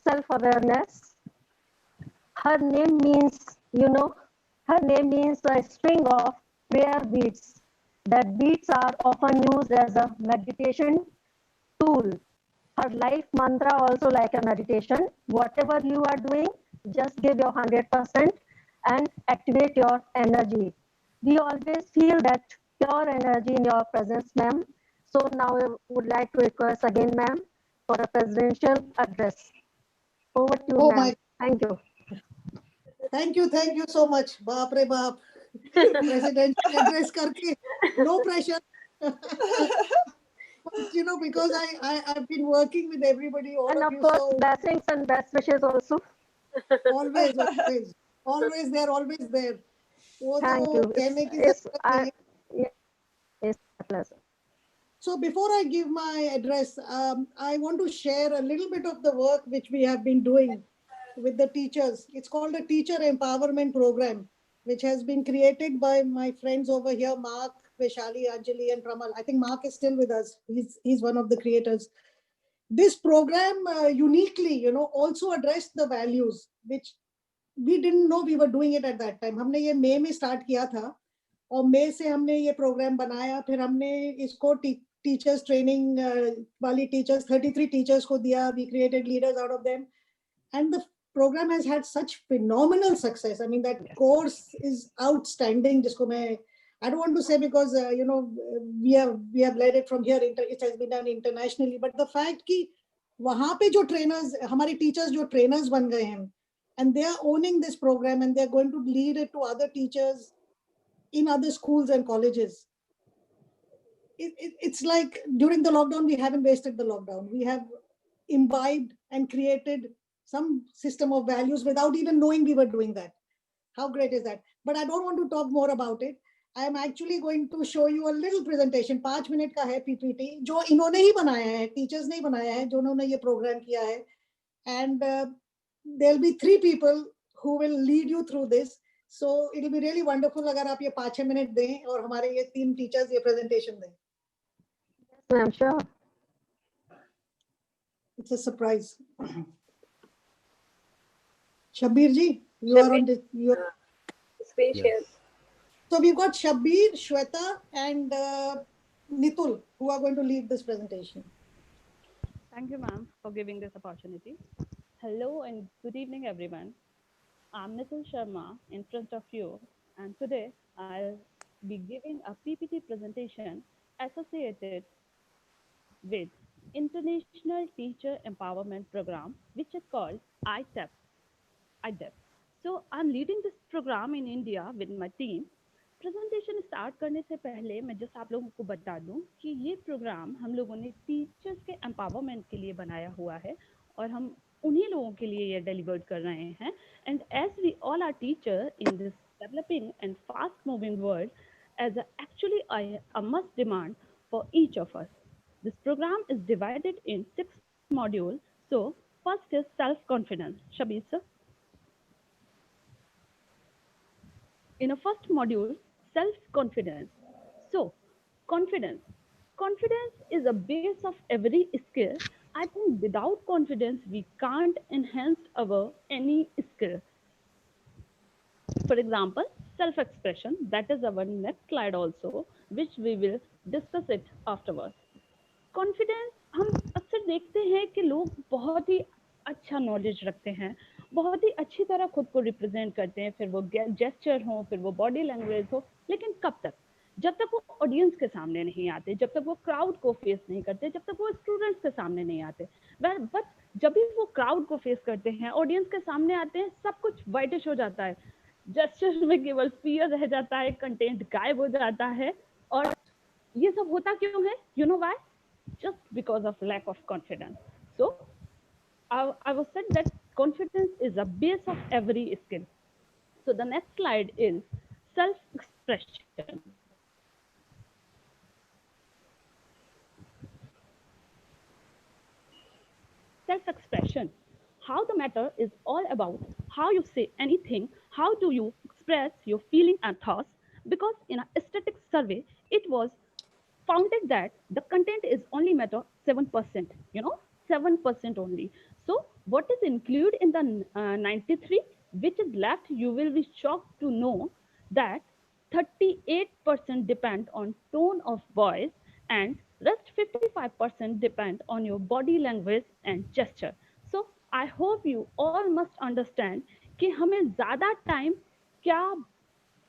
self-awareness. Her name means, a string of prayer beads. That beads are often used as a meditation tool. Her life mantra also like a meditation. Whatever you are doing, just give your 100% and activate your energy. We always feel that pure energy in your presence, ma'am. So now I would like to request again, ma'am, for a presidential address. Over to you, ma'am. Thank you. Thank you so much. Baap re baap. Presidential address karke. No pressure. You know, because I've been working with everybody, all and of you. And of course, so blessings and best wishes also. Always there, always there. Thank you. It's a pleasure. So before I give my address, I want to share a little bit of the work which we have been doing with the teachers. It's called a Teacher Empowerment Program, which has been created by my friends over here, Mark, Vaishali, Anjali, and Pramal. I think Mark is still with us. He's one of the creators. This program uniquely, also addressed the values, which we didn't know we were doing it at that time. हमने ये मई में start किया था, और मई से हमने ये program बनाया. फिर हमने इसको teachers training वाली teachers, 33 teachers को दिया. We created leaders out of them, and the program has had such phenomenal success. I mean, that course is outstanding. जिसको मैं, I don't want to say because we have led it from here. It has been done internationally, but the fact कि वहाँ पे जो trainers, हमारे teachers जो trainers बन गए हैं, and they are owning this program, and they're going to lead it to other teachers in other schools and colleges. It's like during the lockdown, we haven't wasted the lockdown. We have imbibed and created some system of values without even knowing we were doing that. How great is that? But I don't want to talk more about it. I am actually going to show you a little presentation. 5 minute का है PPT, जो इन्होंने ही बनाया है, teachers ने ही बनाया है, जो उन्होंने ये program किया है. And there'll be 3 people who will lead you through this. So it will be really wonderful अगर आप ये 5-6 मिनट दें और हमारे ये 3 टीचर्स ये presentation दें. I'm sure. It's a surprise. Shabbir ji, you are on your screen share. So we've got Shabbir, Shweta, and Nitul who are going to lead this presentation. Thank you, ma'am, for giving this opportunity. Hello and good evening, everyone. I'm Nitul Sharma in front of you, and today I'll be giving a PPT presentation associated with International Teacher Empowerment Program, which is called ITEP. So I'm leading this program in India with my team. Presentation start करने से पहले मैं just आप लोगों को बता दूं कि ये प्रोग्राम हम लोगों ने टीचर्स के एम्पावरमेंट के लिए बनाया हुआ है और हम उन्हीं लोगों के लिए ये डिलीवर कर रहे हैं. And as we all are teacher in this developing and fast moving world as actually a must demand for each of us. This program is divided in 6 modules. So first is self-confidence. Shabir sir. In a first module, self-confidence. So confidence is a base of every skill. I think without confidence, we can't enhance our any skill. For example, self-expression, that is our next slide also, which we will discuss it afterwards. Confidence, हम अक्सर देखते हैं कि लोग बहुत ही अच्छा knowledge रखते हैं, बहुत ही अच्छी तरह खुद को रिप्रेजेंट करते हैं, फिर वो जेस्चर हो, फिर वो बॉडी लैंग्वेज हो, लेकिन कब तक? जब तक वो ऑडियंस के सामने नहीं आते, जब तक वो क्राउड को फेस नहीं करते, जब तक वो स्टूडेंट्स के सामने नहीं आते. बट जब भी वो क्राउड को फेस करते हैं, ऑडियंस के सामने आते हैं, सब कुछ वाइटिश हो जाता है, जेस्चर में केवल फियर रह जाता है, कंटेंट गायब हो जाता है. और ये सब होता क्यों है? You know why? Just because of lack of confidence. So I was said that confidence is a base of every skill. So the next slide is self-expression. Self-expression. How the matter is all about how you say anything, how do you express your feeling and thoughts, because in a static survey, it was founded that the content is only matter 7%, 7% only. So what is included in the 93, which is left, you will be shocked to know that 38% depend on tone of voice and rest 55% depend on your body language and gesture. So I hope you all must understand कि हमें ज़्यादा time क्या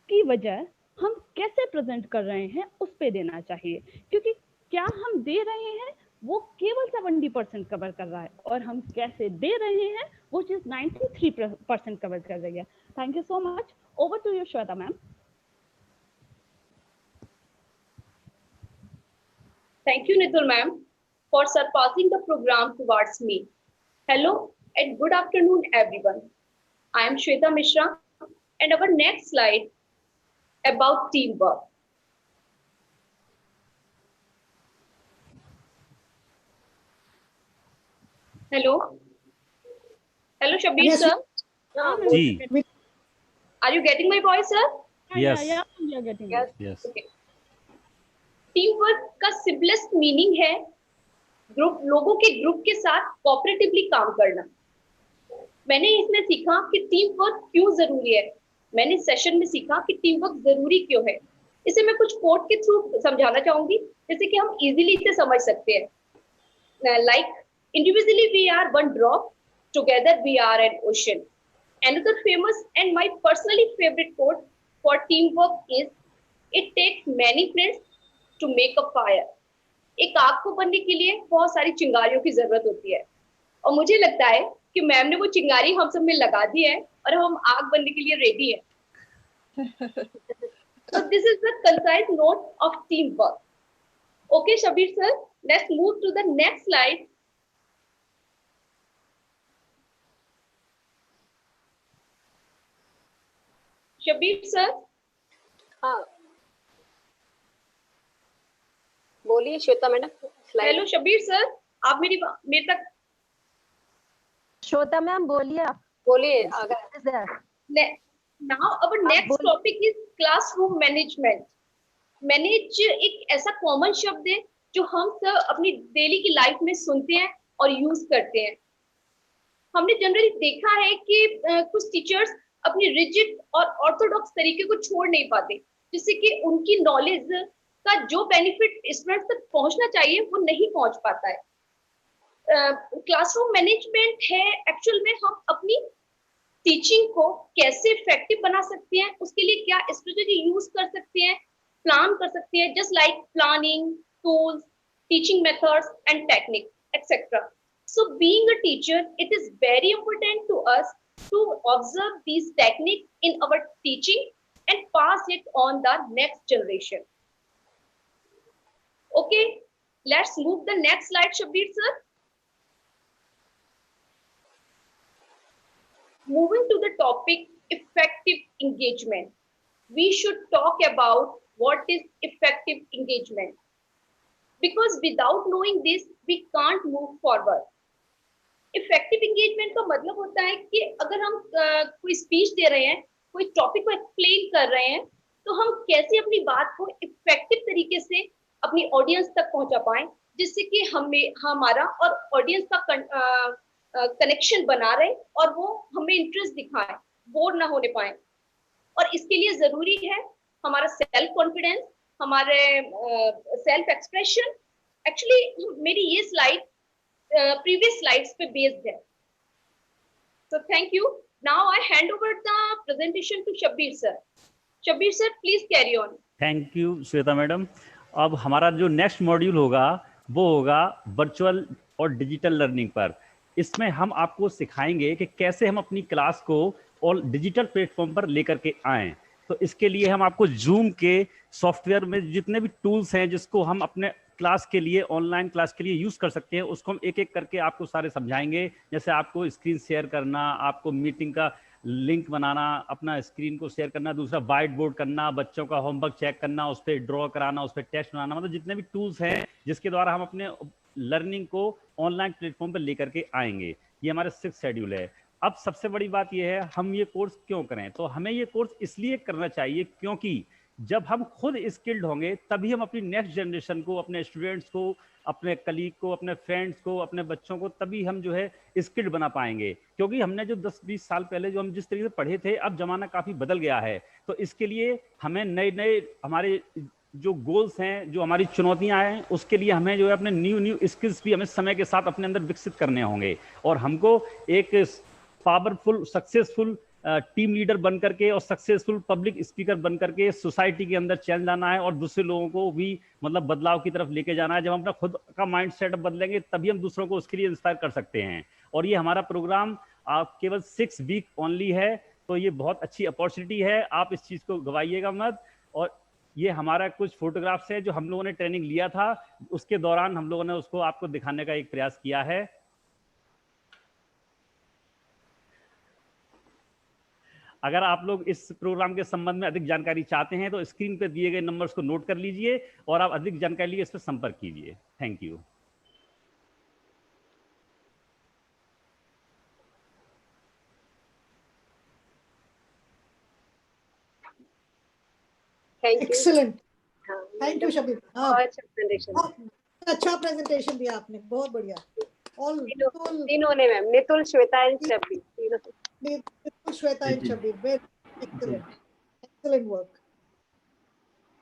की वजह हम कैसे present कर रहे हैं उस पे देना चाहिए, क्योंकि क्या हम दे रहे हैं वो केवल 70% कवर कर रहा है और हम कैसे दे रहे हैं वो चीज 93% कवर कर रही है. Thank you so much. Over to you Shweta ma'am. Thank you, Nitul ma'am, for surpassing the program towards me. Hello and good afternoon, everyone. I am Shweta Mishra, and our next slide about teamwork. Hello, Shabir Yes, sir. Ji. Are you getting my voice, sir? Yes. Yeah, we are getting it. Yes. Okay. Teamwork का simplest meaning है लोगों के group के साथ cooperatively काम करना. मैंने इसमें सीखा कि टीम वर्क क्यों जरूरी है. मैंने सेशन में सीखा कि टीम वर्क जरूरी क्यों है. इसे मैं कुछ कोट के थ्रू समझाना चाहूंगी, जैसे कि हम इजीली इसे समझ सकते हैं. Like individually we are one drop, together we are an ocean. Another famous and my personally favorite quote for teamwork is, it takes many friends to make a fire. एक आग को बनने के लिए बहुत सारी चिंगारियों की जरूरत होती है, और मुझे लगता है कि मैम ने वो चिंगारी हम सब में लगा दी है और हम आग बनने के लिए रेडी है. So this is the concise note of teamwork. Okay, Shabir sir, let's move to the next slide. Shabir sir. हाँ, बोलिए Shweta madam. Hello Shabir sir, आप मेरे तक. श्वेता मैम बोलिए आप. बोलिए अगर What is that? Now our next topic is classroom management. Manage एक ऐसा कॉमन शब्द है जो हम सब अपनी डेली की लाइफ में सुनते हैं और यूज करते हैं। हमने जनरली देखा है कि कुछ टीचर्स अपनी रिजिड और ऑर्थोडॉक्स तरीके को छोड़ नहीं पाते, जिससे कि उनकी नॉलेज का जो बेनिफिट स्टूडेंट्स तक पहुंचना चाहिए वो नहीं पहुंच पाता है। क्लासरूम मैनेजमेंट है एक्चुअल में हम अपनी टीचिंग को कैसे इफेक्टिव बना सकते हैं, उसके लिए क्या स्ट्रेटेजी यूज कर सकते हैं, प्लान कर सकते हैं, just like planning, tools, teaching methods and technique etcetera. So being a teacher, it is very important to us to observe these techniques in our teaching and pass it on the next generation. Okay, let's move the next slide, Shabir sir. Moving to the topic effective engagement. We should talk about what is effective engagement, because without knowing this we can't move forward. Effective engagement का मतलब होता है कि अगर हम कोई speech दे रहे हैं, कोई टॉपिक को एक्सप्लेन कर रहे हैं, तो हम कैसे अपनी बात को इफेक्टिव तरीके से अपनी ऑडियंस तक पहुंचा पाएं, जिससे कि हमारा और ऑडियंस का कनेक्शन बना रहे और वो हमें इंटरेस्ट दिखाएं, बोर ना होने पाए। और इसके लिए जरूरी है हमारा सेल्फ कॉन्फिडेंस, हमारे सेल्फ एक्सप्रेशन। एक्चुअली मेरी ये स्लाइड previous slides पे based है। So thank you. Now I hand over the presentation to Shabir sir. Shabir sir, please carry on. Thank you Shweta madam. अब हमारा जो नेक्स्ट मॉड्यूल होगा वो होगा वर्चुअल और डिजिटल लर्निंग पर। इसमें हम आपको सिखाएंगे कि कैसे हम अपनी क्लास को और डिजिटल प्लेटफॉर्म पर लेकर के आएं। तो इसके लिए हम आपको जूम के सॉफ्टवेयर में जितने भी टूल्स हैं जिसको हम अपने क्लास के लिए, ऑनलाइन क्लास के लिए यूज़ कर सकते हैं, उसको हम एक एक करके आपको सारे समझाएंगे। जैसे आपको स्क्रीन शेयर करना, आपको मीटिंग का लिंक बनाना, अपना स्क्रीन को शेयर करना, दूसरा वाइट बोर्ड करना, बच्चों का होमवर्क चेक करना, उस पर ड्रॉ कराना, उस पर टेस्ट बनाना, मतलब जितने भी टूल्स हैं जिसके द्वारा हम अपने लर्निंग को ऑनलाइन प्लेटफॉर्म पर लेकर के आएंगे। ये हमारा 6th शेड्यूल है। अब सबसे बड़ी बात यह है, हम ये कोर्स क्यों करें? तो हमें ये कोर्स इसलिए करना चाहिए क्योंकि जब हम खुद स्किल्ड होंगे तभी हम अपनी नेक्स्ट जनरेशन को, अपने स्टूडेंट्स को, अपने कलीग को, अपने फ्रेंड्स को, अपने बच्चों को तभी हम जो है स्किल्ड बना पाएंगे। क्योंकि हमने जो 10-20 साल पहले जो हम जिस तरीके से पढ़े थे, अब जमाना काफ़ी बदल गया है। तो इसके लिए हमें नए नए हमारे जो गोल्स हैं, जो हमारी चुनौतियां हैं, उसके लिए हमें जो है अपने न्यू स्किल्स भी हमें समय के साथ अपने अंदर विकसित करने होंगे। और हमको एक पावरफुल, सक्सेसफुल टीम लीडर बन करके और सक्सेसफुल पब्लिक स्पीकर बन करके सोसाइटी के अंदर चेंज लाना है और दूसरे लोगों को भी मतलब बदलाव की तरफ लेके जाना है। जब हम अपना खुद का माइंड सेटअप बदलेंगे तभी हम दूसरों को उसके लिए इंस्पायर कर सकते हैं। और ये हमारा प्रोग्राम आप केवल 6 वीक ओनली है, तो ये बहुत अच्छी अपॉर्चुनिटी है, आप इस चीज़ को गवाइएगा मत। और ये हमारा कुछ फोटोग्राफ्स है जो हम लोगों ने ट्रेनिंग लिया था, उसके दौरान हम लोगों ने उसको आपको दिखाने का एक प्रयास किया है। अगर आप लोग इस प्रोग्राम के संबंध में अधिक जानकारी चाहते हैं तो स्क्रीन पर दिए गए नंबर्स को नोट कर लीजिए और आप अधिक जानकारी लिए इस पर संपर्क कीजिए। Thank you. Excellent, thank you Shabir. अच्छा प्रेजेंटेशन दिया आपने, बहुत बढ़िया। तीनों ने मैम, नितुल, श्वेता एंड शबीर, तीनों। Shweta and Shabir, very excellent work.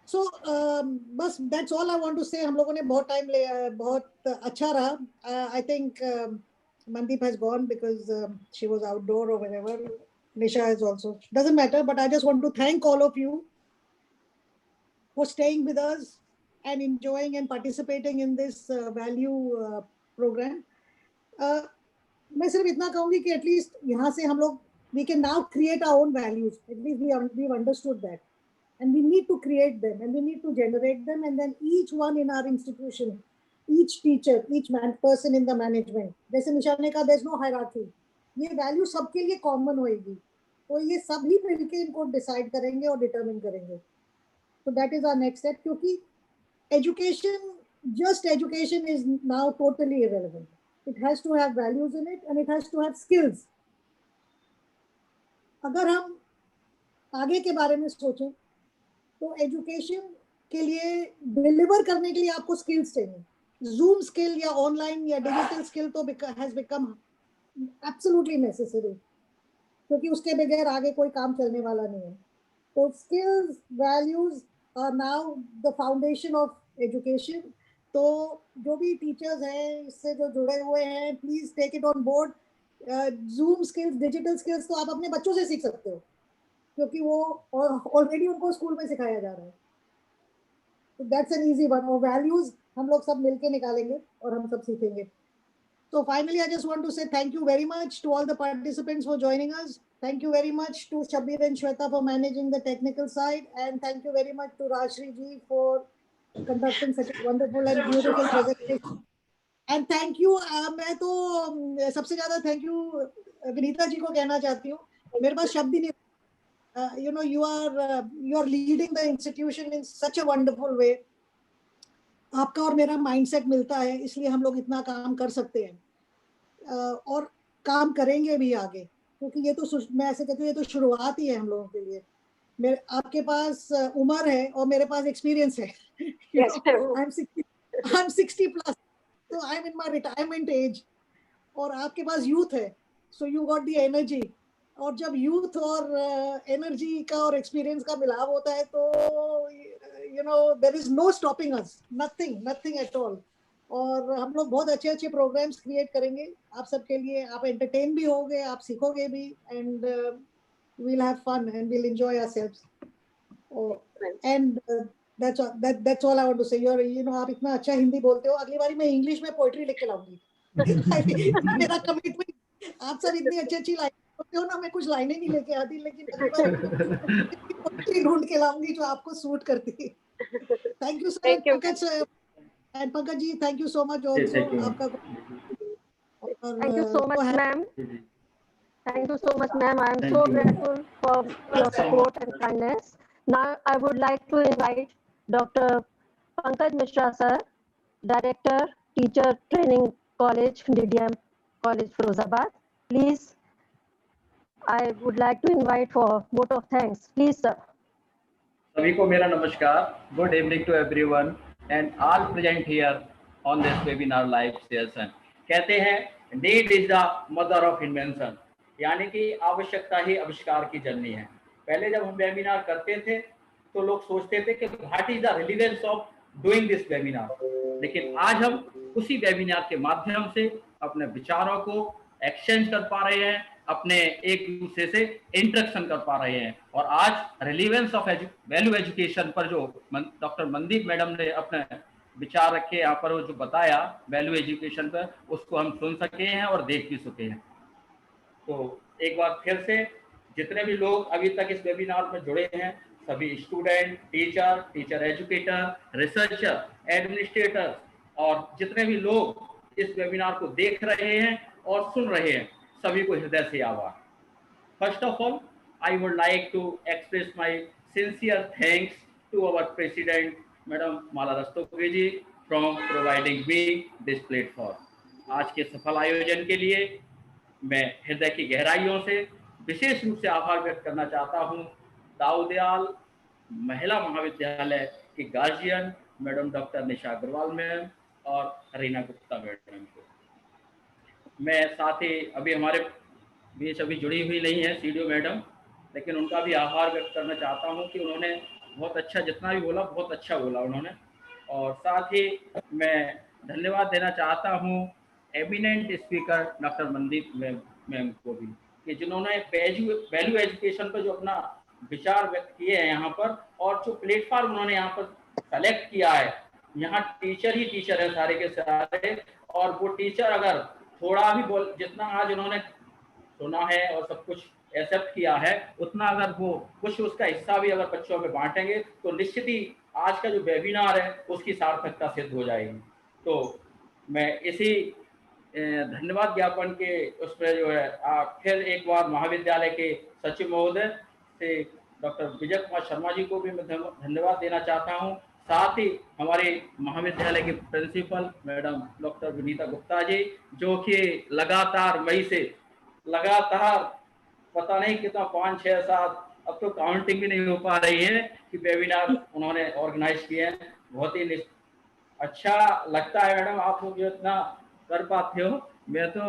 So बस that's all I want to say. हम लोगों ने बहुत टाइम लिया, बहुत अच्छा रहा। I think Mandeep has gone because she was outdoor or wherever. Nisha is also, doesn't matter, but I just want to thank all of you for staying with us and enjoying and participating in this value program. मैं सिर्फ इतना कहूँगी कि at least यहाँ से हम लोग we can now create our own values. At least we've understood that, and we need to create them, and we need to generate them, and then each one in our institution, each teacher, each person in the management, जैसे निशा ने कहा, there's no hierarchy. ये value सबके लिए common होएगी, तो ये सभी मिलके इनको डिसाइड करेंगे और डिटरमिन करेंगे। So that is our next step, क्योंकि education, just education is now totally irrelevant. It has to have values in it, and it has to have skills. अगर हम आगे के बारे में सोचें तो एजुकेशन के लिए डिलीवर करने के लिए आपको स्किल्स चाहिए. जूम स्किल या ऑनलाइन या डिजिटल स्किल तो हैज बिकम एब्सोल्युटली नेसेसरी, क्योंकि उसके बगैर आगे कोई काम चलने वाला नहीं है. तो skills values are now the foundation of education. तो जो भी टीचर्स हैं इससे जो जुड़े हुए हैं, please take it on board. Zoom skills, digital skills तो आप अपने बच्चों से सीख सकते हो, क्योंकि वो ऑलरेडी उनको स्कूल में सिखाया जा रहा है. तो दैट्स एन इजी वन. और वैल्यूज हम लोग सब मिलके निकालेंगे और हम सब सीखेंगे. So finally, I just want to say thank you very much to all the participants for joining us. Thank you very much to Shabir and Shweta for managing the technical side, and thank you very much to Rajshri ji for conducting such a wonderful and beautiful presentation. And thank you, मैं तो सबसे ज़्यादा thank you Vinita ji को कहना चाहती हूँ. मेरे पास शब्द ही नहीं. You know, you are leading the institution in such a wonderful way. आपका और मेरा माइंडसेट मिलता है, इसलिए हम लोग इतना काम कर सकते हैं और काम करेंगे भी आगे, क्योंकि ये तो मैं ऐसे कहती हूँ ये तो शुरुआत ही है हम लोगों के लिए. मेरे आपके पास उम्र है और मेरे पास एक्सपीरियंस है. I'm 60 plus, so I'm in my retirement age. और आपके पास यूथ है, so you got the energy. और जब यूथ और एनर्जी का और एक्सपीरियंस का मिलाव होता है तो you know there is no stopping us, nothing at all. और हम लोग बहुत अच्छे अच्छे प्रोग्राम्स क्रिएट करेंगे आप सबके लिए. आप एंटरटेन भी होगे, आप सीखोगे भी, and we'll have fun and we'll enjoy ourselves. And that's all I want to say. You know, आप इतना अच्छा हिंदी बोलते हो, अगली बारी मैं इंग्लिश में पोएट्री लिख के लाऊंगी. मेरा कमिटमेंट. आप सब इतनी अच्छी लाइन बोलते हो ना, मैं कुछ लाइनें नहीं लेके आती, लेकिन अगली बार पोएट्री ढूंढ के लाऊंगी जो आपको सूट करती है. Thank you sir. Pankaj sir and Pankaj ji, thank you so much also. आपका Thank you so much, ma'am. Thank you so much, ma'am. I am so grateful for your support and kindness. Now, I would like to invite Dr. Pankaj Mishra, sir, Director, Teacher Training College, DDM College, Firozabad. Please, I would like to invite for vote of thanks. Please, sir. सभी को मेरा नमस्कार. Good evening to everyone and all present here on this webinar live session. कहते हैं need is the mother of invention, यानी कि आवश्यकता ही आविष्कार की जननी है. पहले जब हम वेबिनार करते थे तो लोग सोचते थे कि what is the relevance of doing this webinar, लेकिन आज हम उसी वेबिनार के माध्यम से अपने विचारों को एक्सचेंज कर पा रहे हैं, अपने एक दूसरे से इंटरेक्शन कर पा रहे हैं. और आज रिलीवेंस ऑफ वैल्यू एजुकेशन पर जो डॉक्टर मनदीप मैडम ने अपने विचार रखे यहाँ पर, वो जो बताया वैल्यू एजुकेशन पर, उसको हम सुन सके हैं और देख भी सके हैं. तो एक बार फिर से जितने भी लोग अभी तक इस वेबिनार में जुड़े हैं, सभी student, teacher educator, researcher, administrator और जितने भी लोग इस वेबिनार को देख रहे हैं और सुन रहे हैं, सभी को हृदय से आभार. First of all, I would like to express my sincere thanks to our President, Madam Mala Rastogi ji, from providing me this platform. आज के सफल आयोजन के लिए मैं हृदय की गहराइयों से विशेष रूप से आभार व्यक्त करना चाहता हूँ दाऊदयाल महिला महाविद्यालय की गार्जियन मैडम डॉक्टर निशा अग्रवाल मैम और रीना गुप्ता मैडम को. मैं साथ ही अभी हमारे बीच अभी जुड़ी हुई नहीं है सीडीओ मैडम, लेकिन उनका भी आभार व्यक्त करना चाहता हूं कि उन्होंने बहुत अच्छा, जितना भी बोला बहुत अच्छा बोला उन्होंने. और साथ ही मैं धन्यवाद देना चाहता हूं eminent speaker doctor Mandeep ma'am को भी, कि जिन्होंने वैल्यू एजुकेशन पर जो अपना विचार व्यक्त किए हैं यहाँ पर, और जो प्लेटफॉर्म उन्होंने यहाँ पर सेलेक्ट किया है. यहाँ टीचर ही टीचर है सारे के सारे, और वो टीचर अगर थोड़ा भी जितना आज उन्होंने सुना है और सब कुछ एक्सेप्ट किया है, उतना अगर वो कुछ उसका हिस्सा भी अगर बच्चों में बांटेंगे तो निश्चित ही आज का जो वेबिनार है उसकी सार्थकता सिद्ध हो जाएगी. तो मैं इसी धन्यवाद ज्ञापन के उस पर जो है फिर एक बार महाविद्यालय के सचिव महोदय से डॉक्टर विजय कुमार शर्मा जी को भी मैं धन्यवाद देना चाहता हूँ. साथ ही हमारे महाविद्यालय के principal madam doctor Vinita Gupta ji, जो कि लगातार मई से लगातार पता नहीं कितना 5, 6, 7 अब तो काउंटिंग भी नहीं हो पा रही है कि वेबिनार उन्होंने ऑर्गेनाइज किए हैं। बहुत ही अच्छा लगता है मैडम, आप लोग जो इतना कर पाते हो। मैं तो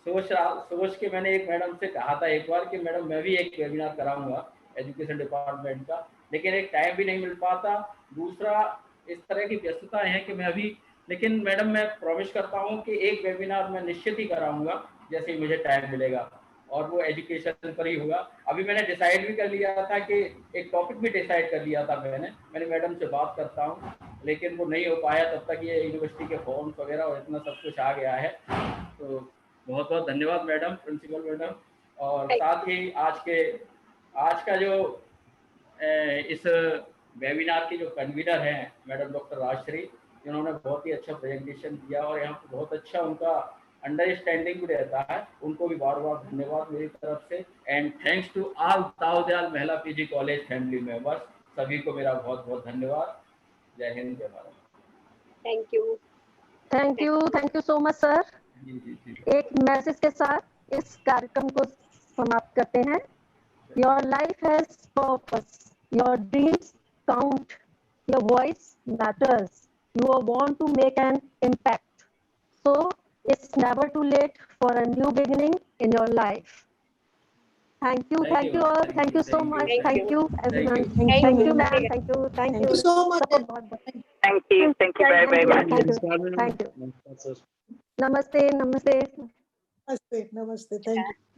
सोच के मैंने एक मैडम से कहा था एक बार कि मैडम मैं भी एक वेबिनार कराऊंगा एजुकेशन डिपार्टमेंट का, लेकिन एक टाइम भी नहीं मिल पाता। दूसरा इस तरह की व्यस्तताएं हैं कि मैं अभी, लेकिन मैडम मैं प्रॉमिस करता हूँ कि एक वेबिनार मैं निश्चित ही कराऊंगा जैसे ही मुझे टाइम मिलेगा, और वो एजुकेशन पर ही होगा। अभी मैंने डिसाइड भी कर लिया था कि एक टॉपिक भी डिसाइड कर लिया था मैंने मैडम से बात करता हूँ, लेकिन वो नहीं हो पाया। तब तक ये यूनिवर्सिटी के फॉर्म्स वगैरह और इतना सब कुछ आ गया है। तो बहुत बहुत धन्यवाद मैडम, प्रिंसिपल मैडम। और साथ ही आज का जो इस वेबिनार की जो कन्वीनर हैं मैडम डॉक्टर राजश्री, जिन्होंने बहुत ही अच्छा प्रेजेंटेशन दिया और यहाँ पे बहुत अच्छा उनका अंडरस्टैंडिंग भी रहता है, उनको भी बार बार धन्यवाद मेरी तरफ से। एंड थैंक्स टू ऑल ताऊदयाल महिला पीजी कॉलेज फैमिली मेंबर्स, सभी को मेरा बहुत बहुत धन्यवाद। जय हिंद, जय Bharat. Thank you, thank you so much sir. एक मैसेज के साथ इस कार्यक्रम को समाप्त करते हैं। Your life has purpose, your dreams count, your voice matters, you are want to make an impact, so it's never too late for a new beginning in your life. Thank you all, thank you so much, thank you everyone, thank you ma'am, thank you so much. Thank you very much. thank you. Namaste. Namaste, thank you.